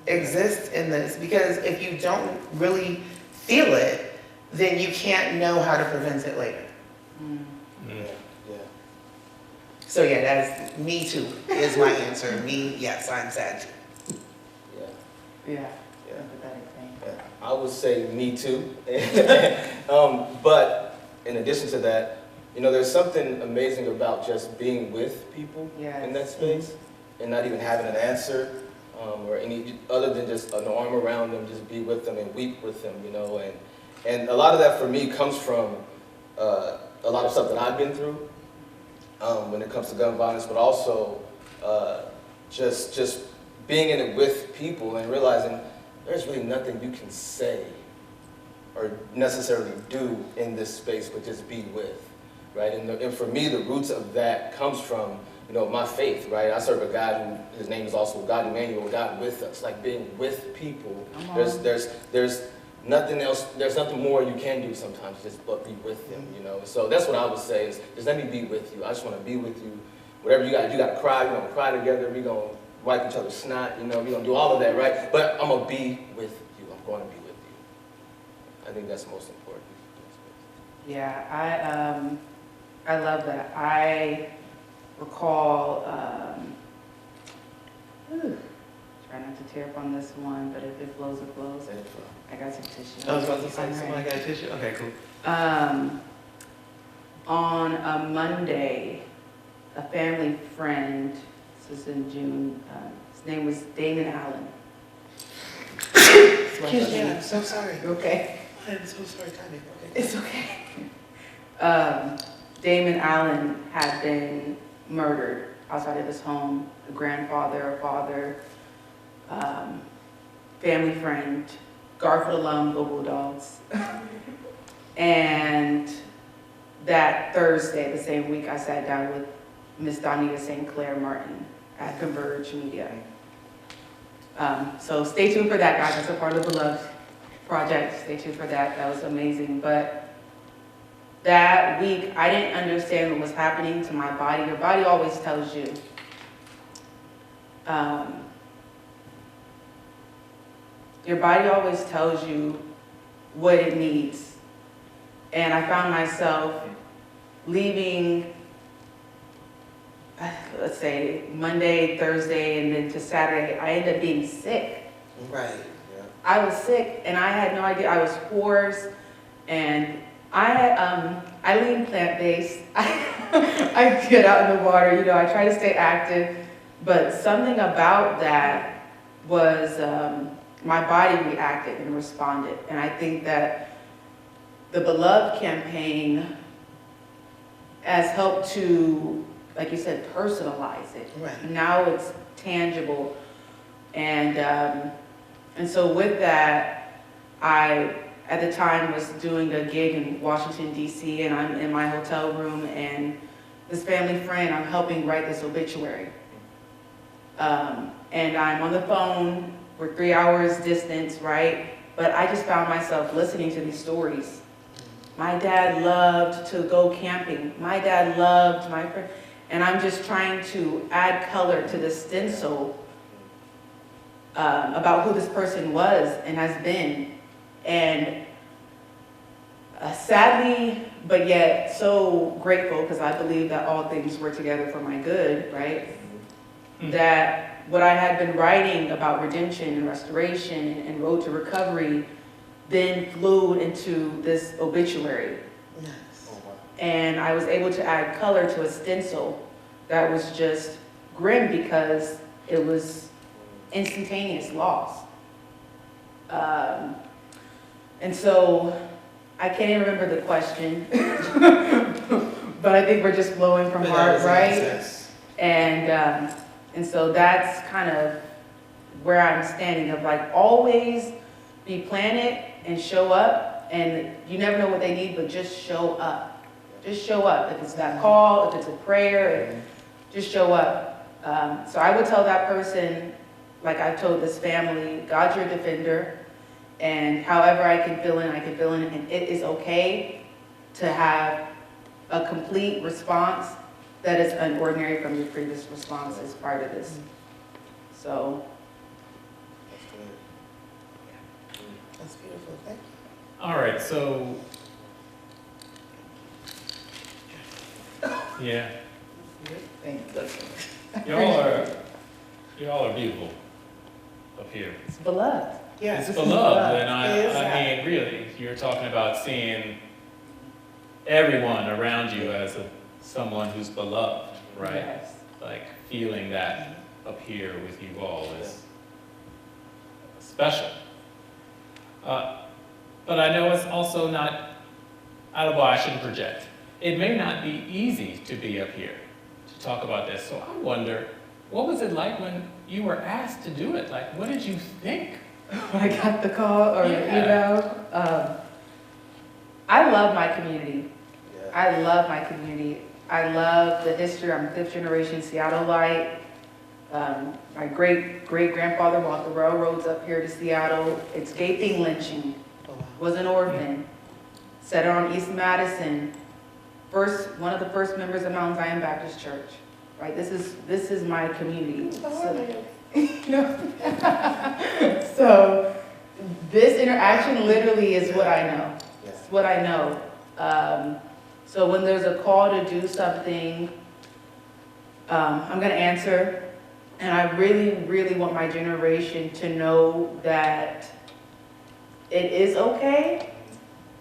Exist in this, because if you don't really feel it, then you can't know how to prevent it later. So yeah, that's me too, is my answer. Me, yes, I'm sad too. Yeah. Yeah. I would say me too. But in addition to that, there's something amazing about just being with people in that space and not even having an answer or any other than just an arm around them, just be with them and weep with them, and a lot of that for me comes from a lot of stuff that I've been through when it comes to gun violence, but also just being in it with people and realizing there's really nothing you can say or necessarily do in this space, but just be with, right? And for me, the roots of that comes from, my faith, right? I serve a God who, his name is also God Emmanuel, God with us, like being with people. There's nothing else, there's nothing more you can do sometimes just but be with them, So that's what I would say is, just let me be with you. I just want to be with you. Whatever you got to cry, we're going to cry together, we're going to wipe each other's snot, we're going to do all of that, right? But I'm going to be with you. I'm going to be with you. I think that's most important. Yeah, I love that. I recall, try not to tear up on this one, but if it flows, it flows. I got some tissue. I was about to say, somebody got a tissue? Okay, cool. On a Monday, a family friend, this was in June, his name was Damon Allen. Excuse me, I'm so sorry. You okay? I'm so sorry, Tommy. Okay. It's okay. Damon Allen had been murdered outside of his home. A grandfather, a father, family friend, Garfield alum, Go Bulldogs. And that Thursday, the same week, I sat down with Miss Donita St. Clair Martin at Converge Media. So stay tuned for that, guys. That's a part of the Beloved project. Stay tuned for that. That was amazing. But that week, I didn't understand what was happening to my body. Your body always tells you. Your body always tells you what it needs. And I found myself leaving, let's say, Monday, Thursday, and then to Saturday. I ended up being sick. Right. Yeah. I was sick, and I had no idea. I was hoarse, and I lean plant-based. I get out in the water, I try to stay active, but something about that was my body reacted and responded. And I think that the Beloved campaign has helped to, like you said, personalize it. Right. Now it's tangible. And so with that, I, at the time, was doing a gig in Washington, D.C., and I'm in my hotel room, and this family friend, I'm helping write this obituary. And I'm on the phone, we're 3 hours distance, right? But I just found myself listening to these stories. My dad loved to go camping. My dad loved my friend. And I'm just trying to add color to the stencil about who this person was and has been. And sadly, but yet so grateful, because I believe that all things work together for my good, right? That what I had been writing about redemption and restoration and road to recovery then flew into this obituary. Yes. And I was able to add color to a stencil that was just grim because it was instantaneous loss. And so I can't even remember the question, but I think we're just flowing from heart, right? Yes. And so that's kind of where I'm standing, of like always be planted and show up, and you never know what they need, but just show up. Just show up. If it's that call, if it's a prayer, just show up. So I would tell that person, like I've told this family, God's your defender, and however I can fill in, and it is okay to have a complete response that is unordinary from your previous response as part of this. So. That's beautiful. Thank you. All right, so, yeah, y'all are beautiful up here. It's beloved. Yes. It's beloved, and It is I mean, really, you're talking about seeing everyone around you as someone who's beloved, right? Yes. Like feeling that up here with you all is special. But I know it's also not I shouldn't project. It may not be easy to be up here to talk about this. So I wonder, what was it like when you were asked to do it? Like, what did you think? When I got the call or the email, I love my community. I love my community. I love the history. I'm 5th generation Seattleite. My great-great-grandfather walked the railroads up here to Seattle, escaping lynching, was an orphan, set on East Madison, one of the first members of Mount Zion Baptist Church. Right, this is my community. So this interaction literally is what I know. It's what I know. So when there's a call to do something, I'm going to answer. And I really, really want my generation to know that it is okay.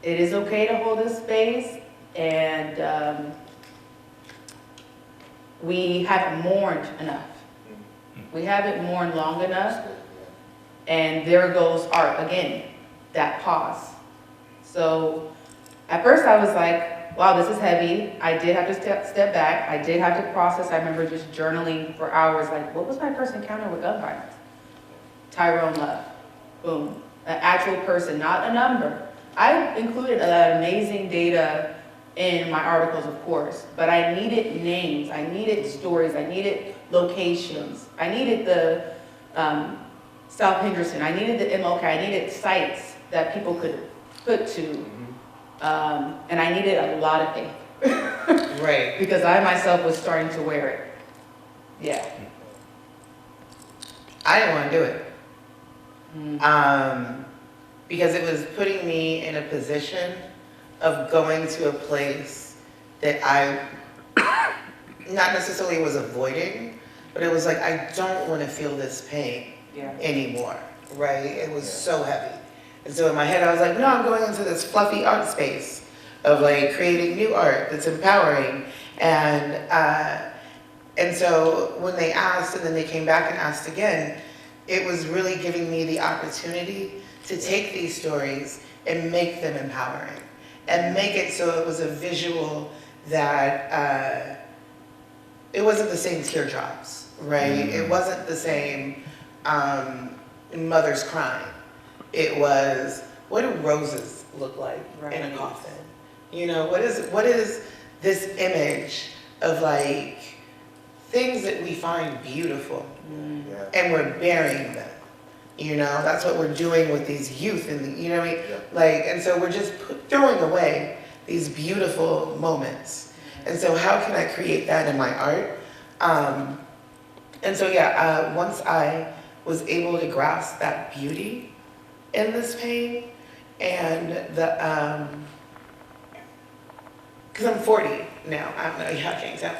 It is okay to hold this space. And we haven't mourned enough. We haven't mourned long enough. And there goes art again, that pause. So at first I was like, wow, this is heavy. I did have to step back. I did have to process. I remember just journaling for hours, like, what was my first encounter with gun violence? Tyrone Love, boom. An actual person, not a number. I included that amazing data in my articles, of course, but I needed names, I needed stories, I needed locations, I needed the South Henderson, I needed the MLK, I needed sites that people could put to, and I needed a lot of faith. Right. Because I myself was starting to wear it. Yeah. I didn't want to do it. Because it was putting me in a position of going to a place that I not necessarily was avoiding, but it was like, I don't want to feel this pain anymore, right? It was so heavy. And so in my head, I was like, no, I'm going into this fluffy art space of like creating new art that's empowering. And so when they asked, and then they came back and asked again, it was really giving me the opportunity to take these stories and make them empowering and make it so it was a visual that it wasn't the same teardrops, right? It wasn't the same mothers crying. It was, what do roses look like in a coffin? You know, what is this image of like things that we find beautiful and we're burying them? You know, that's what we're doing with these youth, and you know what I mean? Like, and so we're just throwing away these beautiful moments. And so how can I create that in my art? And so once I was able to grasp that beauty in this pain, and the because I'm 40 now. I don't know, y'all can't tell.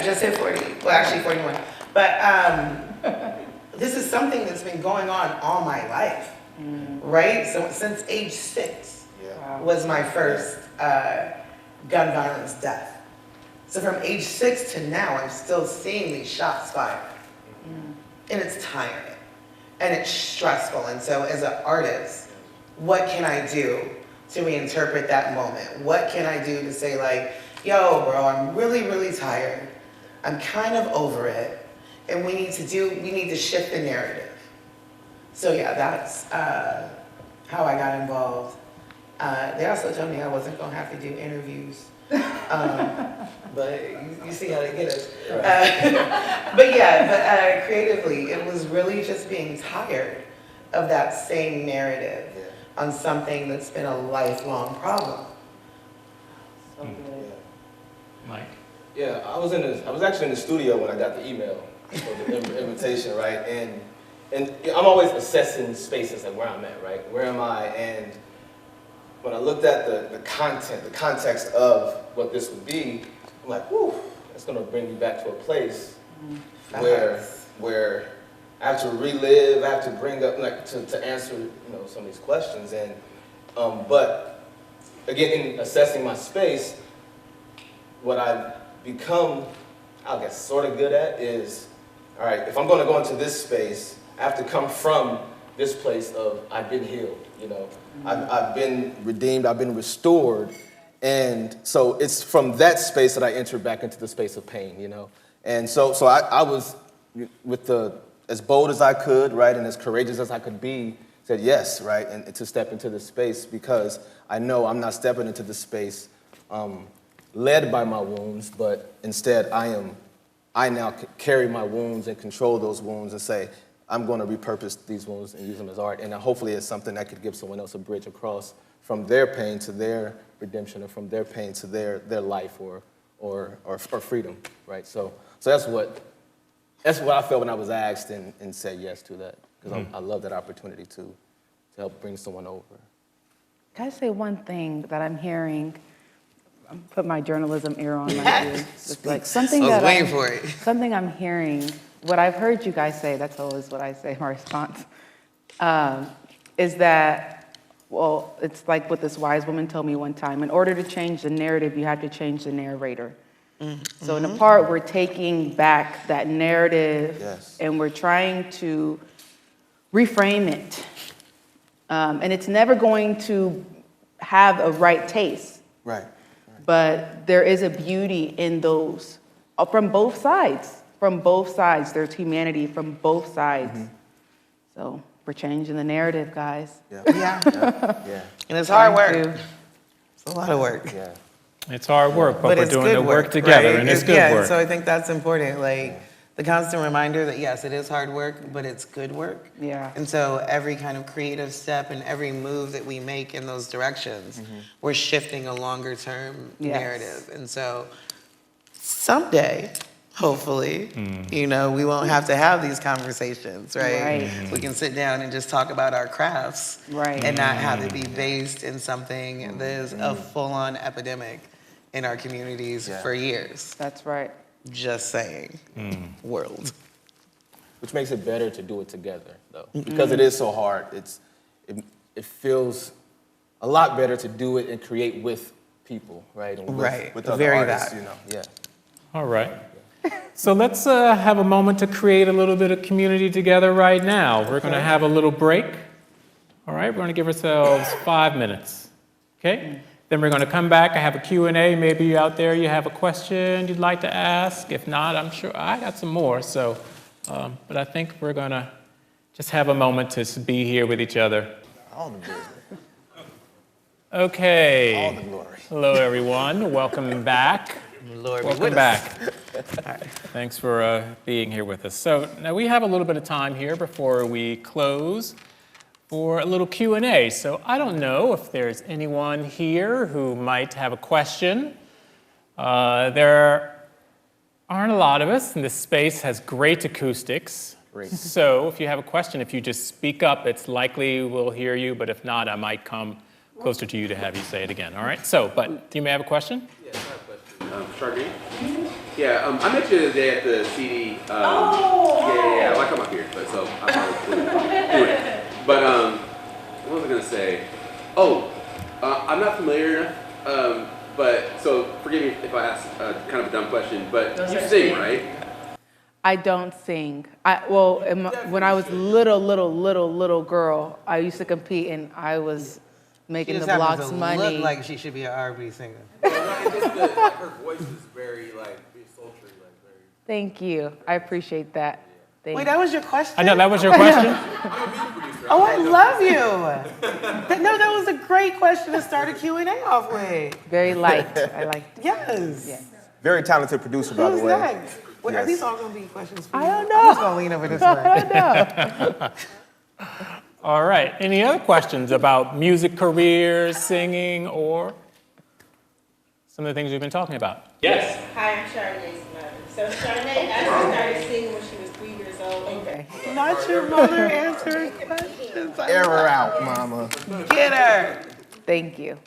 Just hit 40. Well, actually 41. But this is something that's been going on all my life, right? So since age 6 was my first gun violence death. So from age 6 to now, I'm still seeing these shots fired. And it's tiring, and it's stressful. And so as an artist, what can I do to reinterpret that moment? What can I do to say like, yo, bro, I'm really, really tired. I'm kind of over it. And we need to shift the narrative. So that's how I got involved. They also told me I wasn't gonna have to do interviews. But you see how they get us. But creatively, it was really just being tired of that same narrative on something that's been a lifelong problem. So good. Mike? Yeah, I was actually in the studio when I got the email for the invitation, right? And I'm always assessing spaces, like where I'm at, right? Where am I? And when I looked at the content, the context of what this would be, I'm like, whew, it's gonna bring me back to a place where I have to relive, I have to bring up, like, to answer, some of these questions. And, but again, in assessing my space, what I've become, I guess, sort of good at is, all right, if I'm gonna go into this space, I have to come from this place of I've been healed, you know. I've been redeemed, I've been restored. And so it's from that space that I entered back into the space of pain, you know. And so I was as bold as I could, right, and as courageous as I could be, said yes, right, and to step into this space because I know I'm not stepping into this space led by my wounds, but instead I now carry my wounds and control those wounds and say, I'm going to repurpose these wounds and use them as art. And hopefully it's something that could give someone else a bridge across from their pain to their redemption or from their pain to their life or freedom, right? So that's what I felt when I was asked and said yes to that, because I love that opportunity to help bring someone over. Can I say one thing that I'm hearing? I'm put my journalism ear on like you. It's like something I was that waiting for it. Something I'm hearing, what I've heard you guys say, that's always what I say, my response, is that, well, it's like what this wise woman told me one time. In order to change the narrative, you have to change the narrator. Mm-hmm. So in a part, we're taking back that narrative and we're trying to reframe it. And it's never going to have a right taste. Right. But there is a beauty in those from both sides. From both sides, there's humanity from both sides. Mm-hmm. So we're changing the narrative, guys. Yeah. And it's hard work. It's a lot of work. Yeah. It's hard work, but we're it's doing good the work together, right? and it's good work. So I think that's important. Like the constant reminder that yes, it is hard work, but it's good work. Yeah. And so every kind of creative step and every move that we make in those directions, we're shifting a longer term narrative. And so someday, hopefully, you know, we won't have to have these conversations, right? We can sit down and just talk about our crafts and not have it be based in something that is a full-on epidemic in our communities for years. That's right. Just saying, world. Which makes it better to do it together, though. Because it is so hard, it feels a lot better to do it and create with people, right? And with other artists, you know. Yeah. All right. So let's have a moment to create a little bit of community together right now. We're going to have a little break. All right, we're going to give ourselves 5 minutes. Okay? Then we're going to come back. I have a Q&A. Maybe you out there, you have a question you'd like to ask. If not, I'm sure I got some more. So, but I think we're going to just have a moment to be here with each other. All the glory. Okay. All the glory. Hello, everyone. Welcome back. Lord, welcome back. Thanks for being here with us. So now we have a little bit of time here before we close for a little Q&A. So I don't know if there's anyone here who might have a question. There aren't a lot of us, and this space has great acoustics. Great. So if you have a question, if you just speak up, it's likely we'll hear you, but if not, I might come closer to you to have you say it again, all right? So, but do you may have a question? Yes, I have a question. Chardonnay? Yeah, I met you the other day at the CD. Yeah, well, I come up here, but so I'm probably doing it. But what was I gonna say? I'm not familiar enough. But so forgive me if I ask kind of a dumb question. But you sing, right? I don't sing. When I was little girl, I used to compete, and I was making the blocks money. Look like she should be an R&B singer. Her voice is very sultry, very. Thank you. I appreciate that. Wait, that was your question? I know, that was your question? Oh, I love you. No, that was a great question to start a Q&A off with. Very light. I liked it. Yes. Very talented producer, by the Who's way. next? Wait, are these all going to be questions for you? I don't know. I'm just going to lean over this way. I don't know. All right, any other questions about music careers, singing, or some of the things we've been talking about? Yes. Hi, I'm Chardonnay's mother. So Chardonnay actually started singing when she was 3 years old. Okay. Not your mother answering questions. Air her out, mama. Get her. Thank you.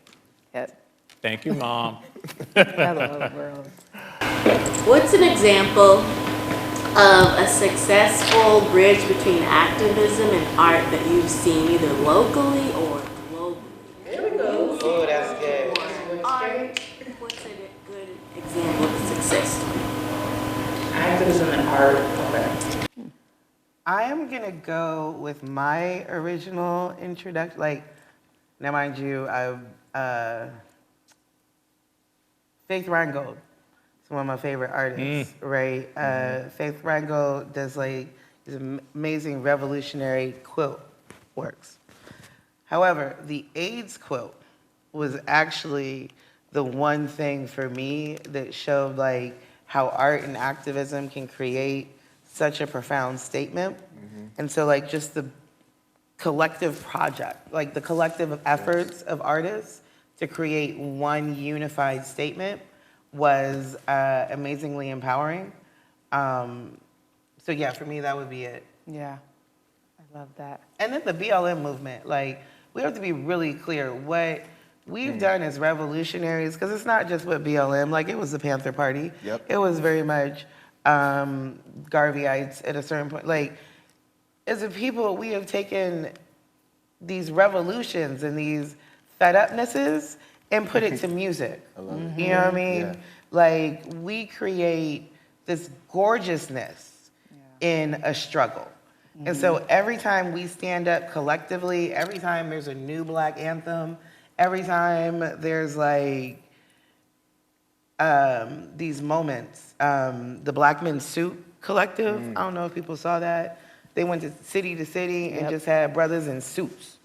Yes. Thank you, Mom. Hello, world. What's an example of a successful bridge between activism and art that you've seen either locally or globally? There we go. Oh, that's good. Art, what's a good example of a success story? Activism and art. Okay. I am gonna go with my original introduction. Like, now mind you, Faith Reingold is one of my favorite artists, right? Faith Reingold does like these amazing revolutionary quilt works. However, the AIDS quilt was actually the one thing for me that showed like how art and activism can create such a profound statement. And so like just the collective project, like the collective efforts of artists to create one unified statement was amazingly empowering. So yeah, for me, that would be it. Yeah, I love that. And then the BLM movement, like, we have to be really clear what we've done as revolutionaries, because it's not just with BLM, like it was the Panther Party. Yep. It was very much Garveyites at a certain point. Like, as a people, we have taken these revolutions and these fed upnesses and put it to music. I love it. You know what I mean? Yeah. Like, we create this gorgeousness in a struggle. And so every time we stand up collectively, every time there's a new Black anthem, every time there's like these moments, the Black Men's Suit Collective, I don't know if people saw that. They went to city and just had brothers in suits.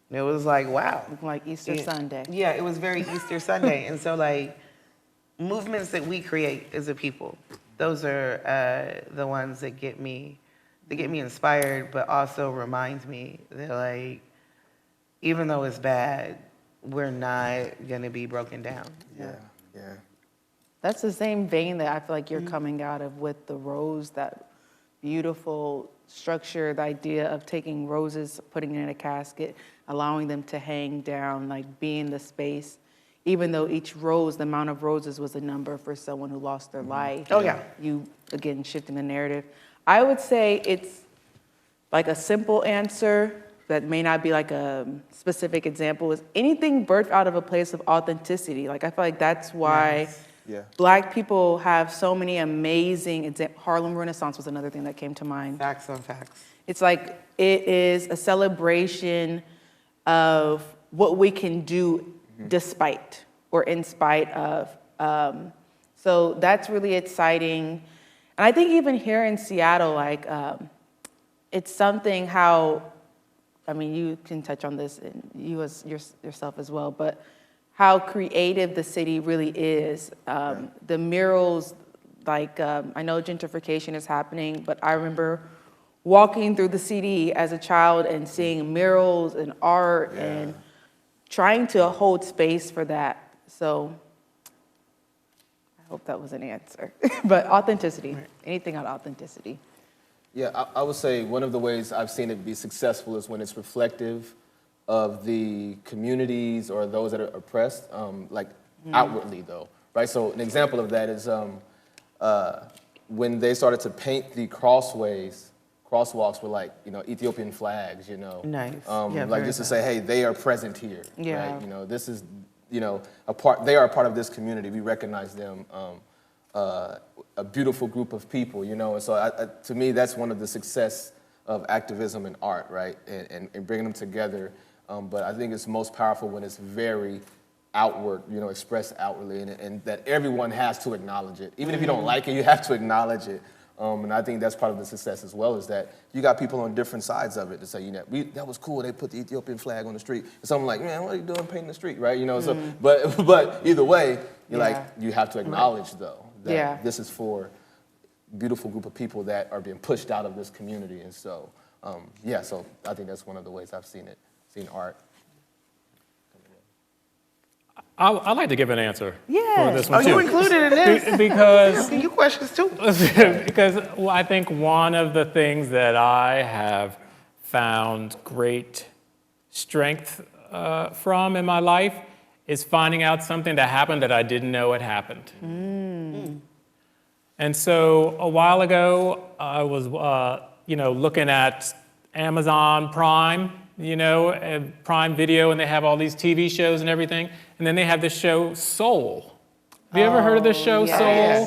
And it was like, wow. Like Easter Sunday. Yeah, it was very Easter Sunday. And so like movements that we create as a people, those are the ones that get me inspired, but also remind me that like, even though it's bad, we're not gonna be broken down. Yeah. That's the same vein that I feel like you're coming out of with the rose, that beautiful structure, the idea of taking roses, putting it in a casket, allowing them to hang down, like being the space, even though each rose, the amount of roses was a number for someone who lost their life. Oh, yeah. You, again, shifting the narrative. I would say it's like a simple answer that may not be like a specific example is anything birthed out of a place of authenticity. Like, I feel like that's why Black people have so many amazing examples. Harlem Renaissance was another thing that came to mind. Facts on facts. It's like, it is a celebration of what we can do despite or in spite of. So that's really exciting. And I think even here in Seattle, like, it's something how, I mean, you can touch on this, and you as yourself as well, but how creative the city really is. The murals, like, I know gentrification is happening, but I remember walking through the CD as a child and seeing murals and art and trying to hold space for that. So I hope that was an answer. But authenticity, anything on authenticity. Yeah, I would say one of the ways I've seen it be successful is when it's reflective of the communities or those that are oppressed, like outwardly though, right? So an example of that is when they started to paint the crosswalks were like, you know, Ethiopian flags, you know. Nice. Like just to say, hey, they are present here, Yeah. right? You know, this is, you know, they are a part of this community. We recognize them. A beautiful group of people, you know, and so to me, that's one of the success of activism and art, right, and bringing them together. But I think it's most powerful when it's very outward, you know, expressed outwardly, and that everyone has to acknowledge it. Even if you don't like it, you have to acknowledge it. And I think that's part of the success as well, is that you got people on different sides of it to say, you know, that was cool, they put the Ethiopian flag on the street. And someone like, man, what are you doing painting the street, right? You know, so, but either way, you're like, you have to acknowledge, though, that this is for a beautiful group of people that are being pushed out of this community. And so, so I think that's one of the ways I've seen art. I'd like to give an answer for this Oh, one, too. you included in this? Because Asking you questions too. because I think one of the things that I have found great strength from in my life is finding out something that happened that I didn't know had happened. And so a while ago, I was looking at Amazon Prime, and Prime Video, and they have all these TV shows and everything. And then they have this show, Soul. Have you ever heard of this show, Yes,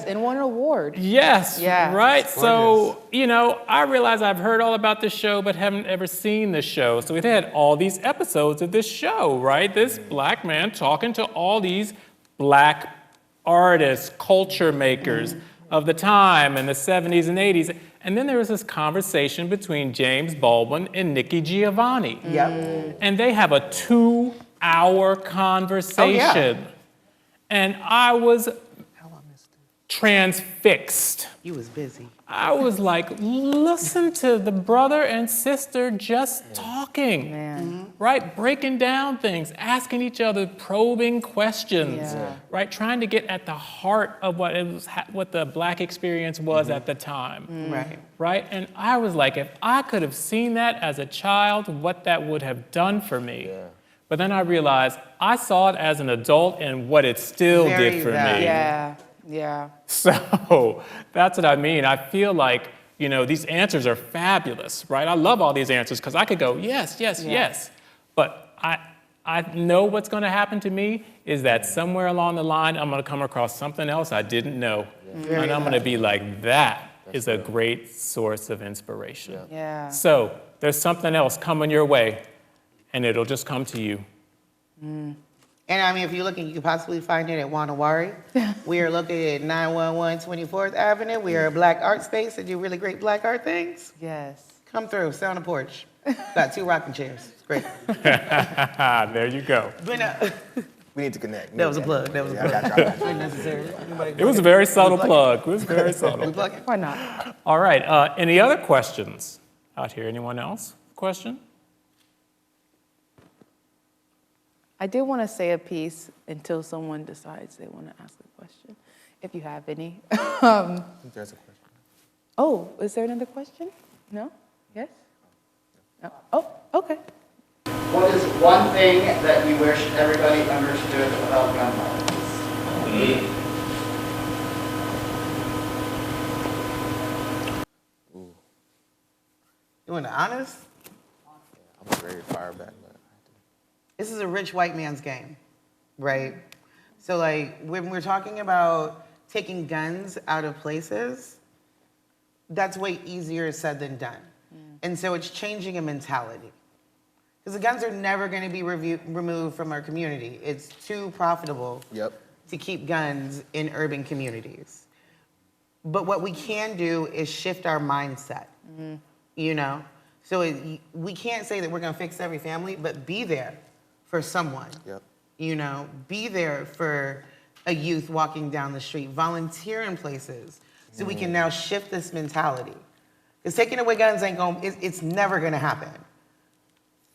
Soul? and won an award. Yes, Yeah. right? So, I realize I've heard all about this show, but haven't ever seen the show. So we've had all these episodes of this show, right? This black man talking to all these black artists, culture makers of the time in the 70s and 80s. And then there was this conversation between James Baldwin and Nikki Giovanni. Yep. And they have a 2-hour conversation. And I was transfixed. You was busy. I was like, listen to the brother and sister just talking, right? Breaking down things, asking each other probing questions, right? Trying to get at the heart of what the black experience was at the time, right? And I was like, if I could have seen that as a child, what that would have done for me. But then I realized I saw it as an adult and what it still did for me. Yeah. So that's what I mean. I feel like, these answers are fabulous, right? I love all these answers because I could go, yes. But I know what's going to happen to me is that somewhere along the line, I'm going to come across something else I didn't know. And I'm going to be like, that is a great source of inspiration. Yeah. So there's something else coming your way, and it'll just come to you. And I mean, if you're looking, you can possibly find it at Wanawari. We are located at 911 24th Avenue. We are a black art space that do really great black art things. Yes. Come through, sit on the porch. Got 2 rocking chairs. It's great. There you go. But We need to connect. that was a plug. That was a plug. I got you. Unnecessary. It was a very subtle plug. It was very subtle. Why not? All right. Any other questions out here? Anyone else? Question? I did want to say a piece until someone decides they want to ask a question, if you have any. There's a question. Oh, is there another question? No? Yes? No? Oh, okay. What is one thing that you wish everybody understood about gun violence? You want to be honest? I'm ready to fire back, but This is a rich white man's game, right? So like when we're talking about taking guns out of places, that's way easier said than done. And so it's changing a mentality. Because the guns are never going to be removed from our community. It's too profitable to keep guns in urban communities. But what we can do is shift our mindset, So we can't say that we're going to fix every family, but be there for someone. Be there for a youth walking down the street, volunteer in places, so we can now shift this mentality. Because taking away guns it's never gonna happen.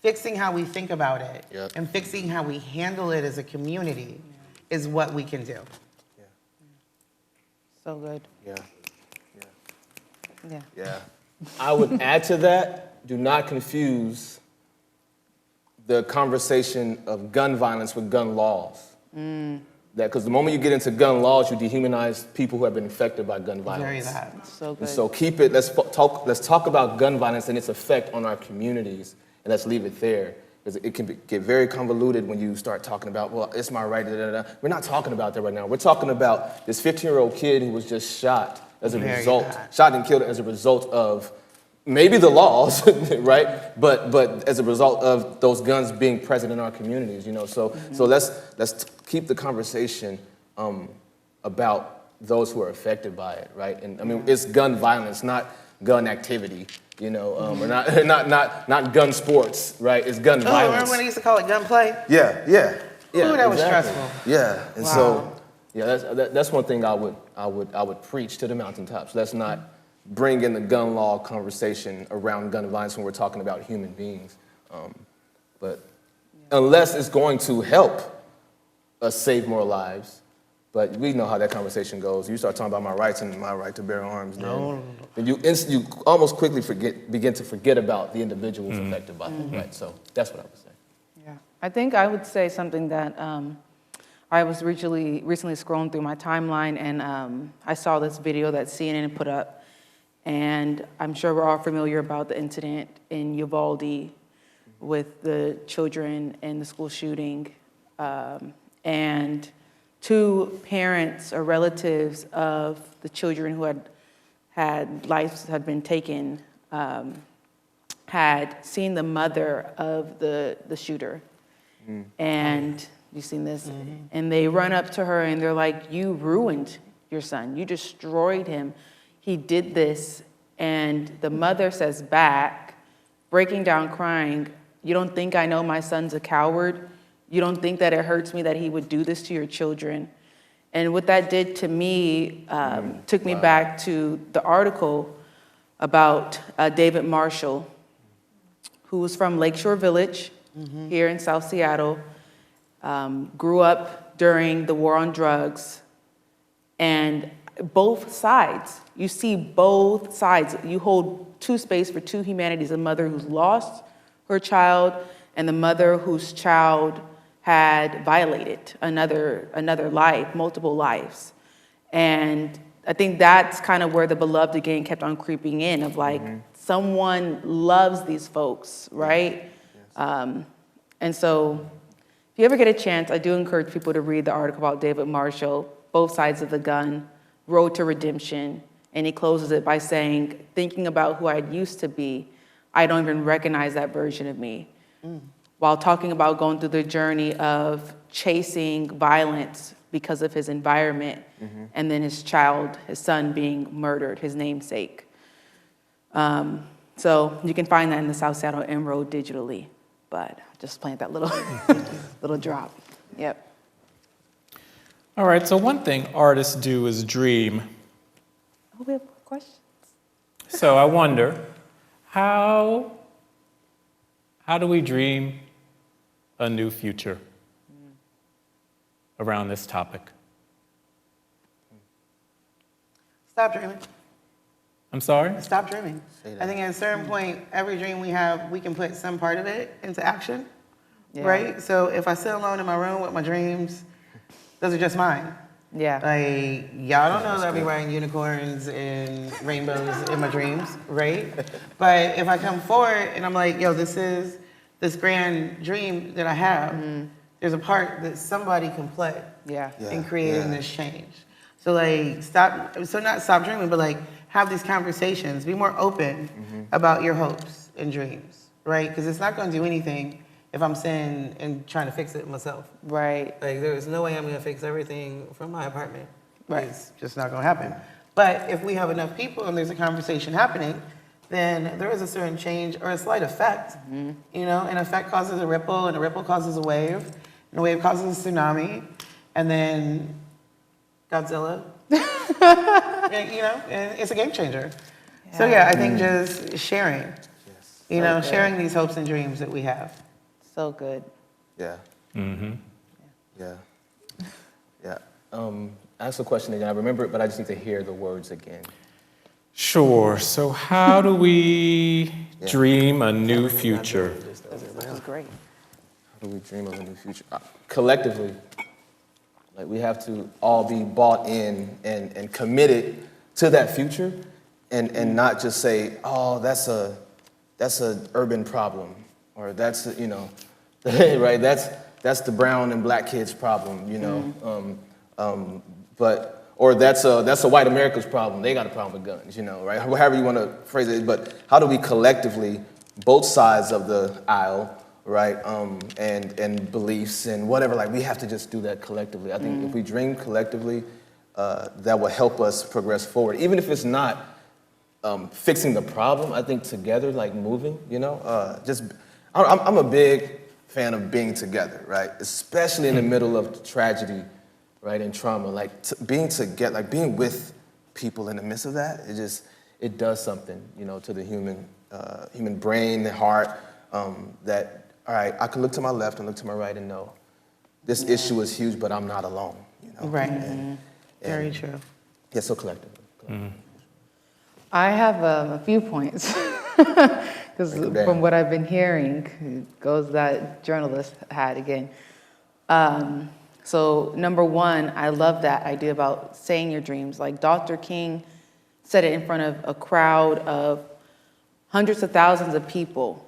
Fixing how we think about it and fixing how we handle it as a community is what we can do. So good. Yeah. I would add to that, do not confuse the conversation of gun violence with gun laws. Because the moment you get into gun laws, you dehumanize people who have been affected by gun violence. Very that. So good. And so keep it, let's talk about gun violence and its effect on our communities, and let's leave it there. Because it can get very convoluted when you start talking about, well, it's my right, We're not talking about that right now. We're talking about this 15-year-old kid who was just shot as a result, shot and killed as a result of maybe the laws, right? But as a result of those guns being present in our communities, So let's keep the conversation about those who are affected by it, right? And I mean, it's gun violence, not gun activity, or not gun sports, right? It's gun violence. Remember when they used to call it gunplay? Yeah. Ooh, that was stressful. Yeah, and so that's one thing I would preach to the mountaintops. Let's not bring in the gun law conversation around gun violence when we're talking about human beings. But unless it's going to help us save more lives, but we know how that conversation goes. You start talking about my rights and my right to bear arms, then you almost quickly begin to forget about the individuals affected by it, right? So that's what I would say. Yeah, I think I would say something that I was recently scrolling through my timeline, and I saw this video that CNN put up. And I'm sure we're all familiar about the incident in Uvalde with the children and the school shooting. And two parents or relatives of the children who had lives had been taken had seen the mother of the shooter. And you've seen this, and they run up to her and they're like, "You ruined your son. You destroyed him. He did this." And the mother says back, breaking down, crying, "You don't think I know my son's a coward? You don't think that it hurts me that he would do this to your children?" And what that did to me took me back to the article about David Marshall, who was from Lakeshore Village here in South Seattle, grew up during the war on drugs, and both sides, you see both sides. You hold two space for two humanities, a mother who's lost her child and the mother whose child had violated another life, multiple lives. And I think that's kind of where the beloved again kept on creeping in of like, someone loves these folks, right? And so if you ever get a chance, I do encourage people to read the article about David Marshall, Both Sides of the Gun, Road to Redemption. And he closes it by saying, thinking about who I used to be, I don't even recognize that version of me. While talking about going through the journey of chasing violence because of his environment, and then his son being murdered, his namesake. So you can find that in the South Seattle Emerald digitally, but just plant that little, little drop. Yep. All right, so one thing artists do is dream. Oh, we have questions. So I wonder, how do we dream a new future around this topic? Stop dreaming. I'm sorry? Stop dreaming. I think at a certain point, every dream we have, we can put some part of it into action, right? So if I sit alone in my room with my dreams, those are just mine. Yeah. Like, y'all don't know that I'll be riding unicorns and rainbows in my dreams, right? But if I come forward and I'm like, yo, this is this grand dream that I have, there's a part that somebody can play in creating this change. So like, not stop dreaming, but like, have these conversations, be more open about your hopes and dreams, right? Because it's not gonna do anything if I'm sitting and trying to fix it myself. Right. Like, there is no way I'm gonna fix everything from my apartment. Right. It's just not gonna happen. But if we have enough people and there's a conversation happening, then there is a certain change or a slight effect. You know, an effect causes a ripple, and a ripple causes a wave, and a wave causes a tsunami, and then Godzilla. And, you know, and it's a game changer. So yeah, I think just sharing, you know, sharing these hopes and dreams that we have. So good. Yeah. Ask the question again. I remember it, but I just need to hear the words again. Sure. So how do we dream a new future? This is great. How do we dream of a new future? Collectively. Like, we have to all be bought in and committed to that future, and not just say, oh, that's a urban problem, or that's a, you know, right? That's the brown and black kids' problem, you know. Or that's a white America's problem. They got a problem with guns, you know, right? However you want to phrase it. But how do we collectively, both sides of the aisle, right, and beliefs and whatever, like, we have to just do that collectively. I think if we dream collectively, that will help us progress forward. Even if it's not fixing the problem, I think together, like moving, you know, I'm a big fan of being together, right? Especially in the middle of tragedy, right, and trauma. Like, being together, like being with people in the midst of that, it does something, you know, to the human brain, the heart, that, all right, I can look to my left and look to my right and know this issue is huge, but I'm not alone, you know? Right. Very true. Yeah, so collectively. I have a few points, because from what I've been hearing, it goes that journalist had again. So number one, I love that idea about saying your dreams. Like Dr. King said it in front of a crowd of hundreds of thousands of people,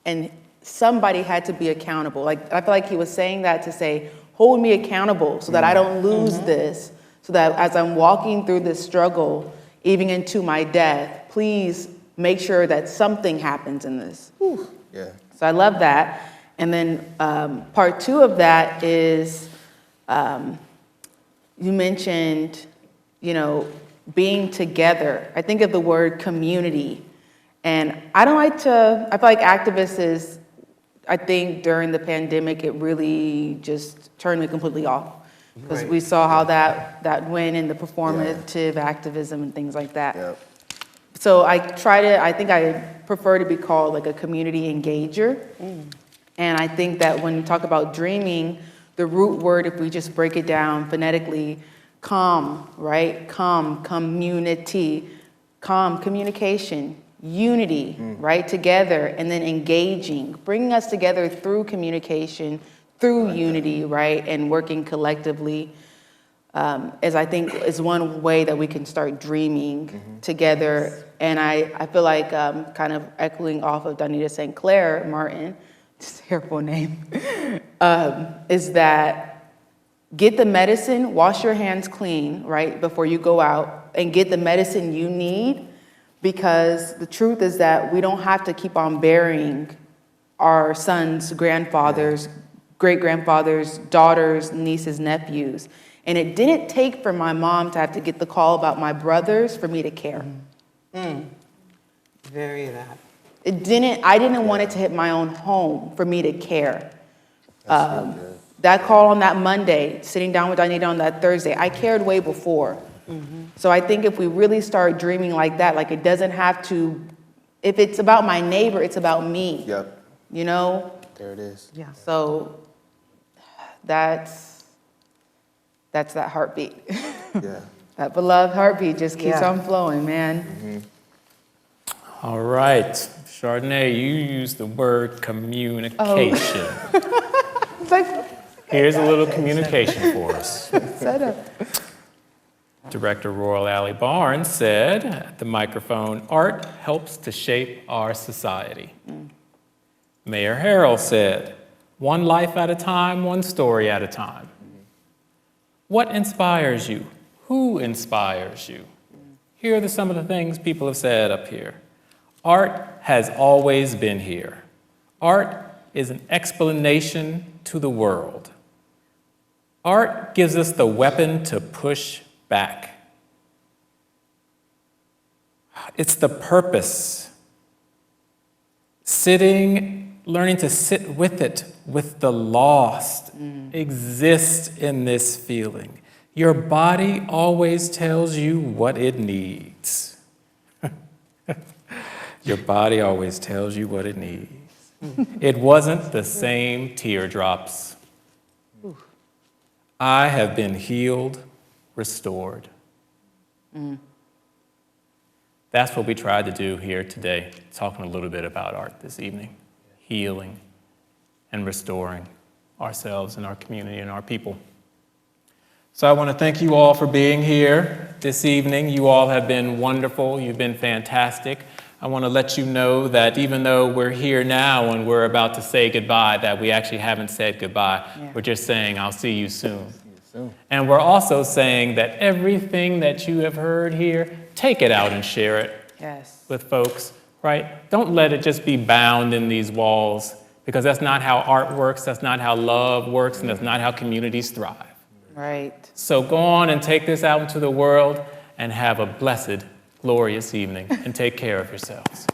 and somebody had to be accountable. Like, I feel like he was saying that to say, hold me accountable so that I don't lose this, so that as I'm walking through this struggle, even into my death, please make sure that something happens in this. Whew. Yeah. So I love that. And then part 2 of that is, you mentioned, being together. I think of the word community. And I feel like activists is, I think during the pandemic, it really just turned me completely off. Because we saw how that went in the performative activism and things like that. Yep. So I think I prefer to be called like a community engager. And I think that when you talk about dreaming, the root word, if we just break it down phonetically, right? Community, communication, unity, right? Together, and then engaging, bringing us together through communication, through unity, right? And working collectively, as I think is one way that we can start dreaming together. And I feel like kind of echoing off of Donita St. Clair Martin, just a terrible name, is that get the medicine, wash your hands clean, right, before you go out, and get the medicine you need, because the truth is that we don't have to keep on burying our sons, grandfathers, great-grandfathers, daughters, nieces, nephews. And it didn't take for my mom to have to get the call about my brothers for me to care. Very that. I didn't want it to hit my own home for me to care. That call on that Monday, sitting down with Donita on that Thursday, I cared way before. So I think if we really start dreaming like that, like it doesn't have to, if it's about my neighbor, it's about me. Yep. There it is. Yeah. So that's that heartbeat. Yeah. That beloved heartbeat just keeps Yeah. on flowing, man. All right, Chardonnay, you used the word communication. It's like, Here's a little communication for us. set up. Director Royal Allie Barnes said at the microphone, art helps to shape our society. Mayor Harrell said, one life at a time, one story at a time. What inspires you? Who inspires you? Here are some of the things people have said up here. Art has always been here. Art is an explanation to the world. Art gives us the weapon to push back. It's the purpose. Learning to sit with it, with the lost, exist in this feeling. Your body always tells you what it needs. Your body always tells you what it needs. It wasn't the same teardrops. I have been healed, restored. That's what we tried to do here today, talking a little bit about art this evening, healing and restoring ourselves and our community and our people. So I want to thank you all for being here this evening. You all have been wonderful. You've been fantastic. I want to let you know that even though we're here now and we're about to say goodbye, that we actually haven't said goodbye. Yeah. We're just saying, I'll see you soon. And we're also saying that everything that you have heard here, take it out and share it with folks, right? Don't let it just be bound in these walls, because that's not how art works, that's not how love works, and that's not how communities thrive. Right. So go on and take this out into the world and have a blessed, glorious evening, and take care of yourselves.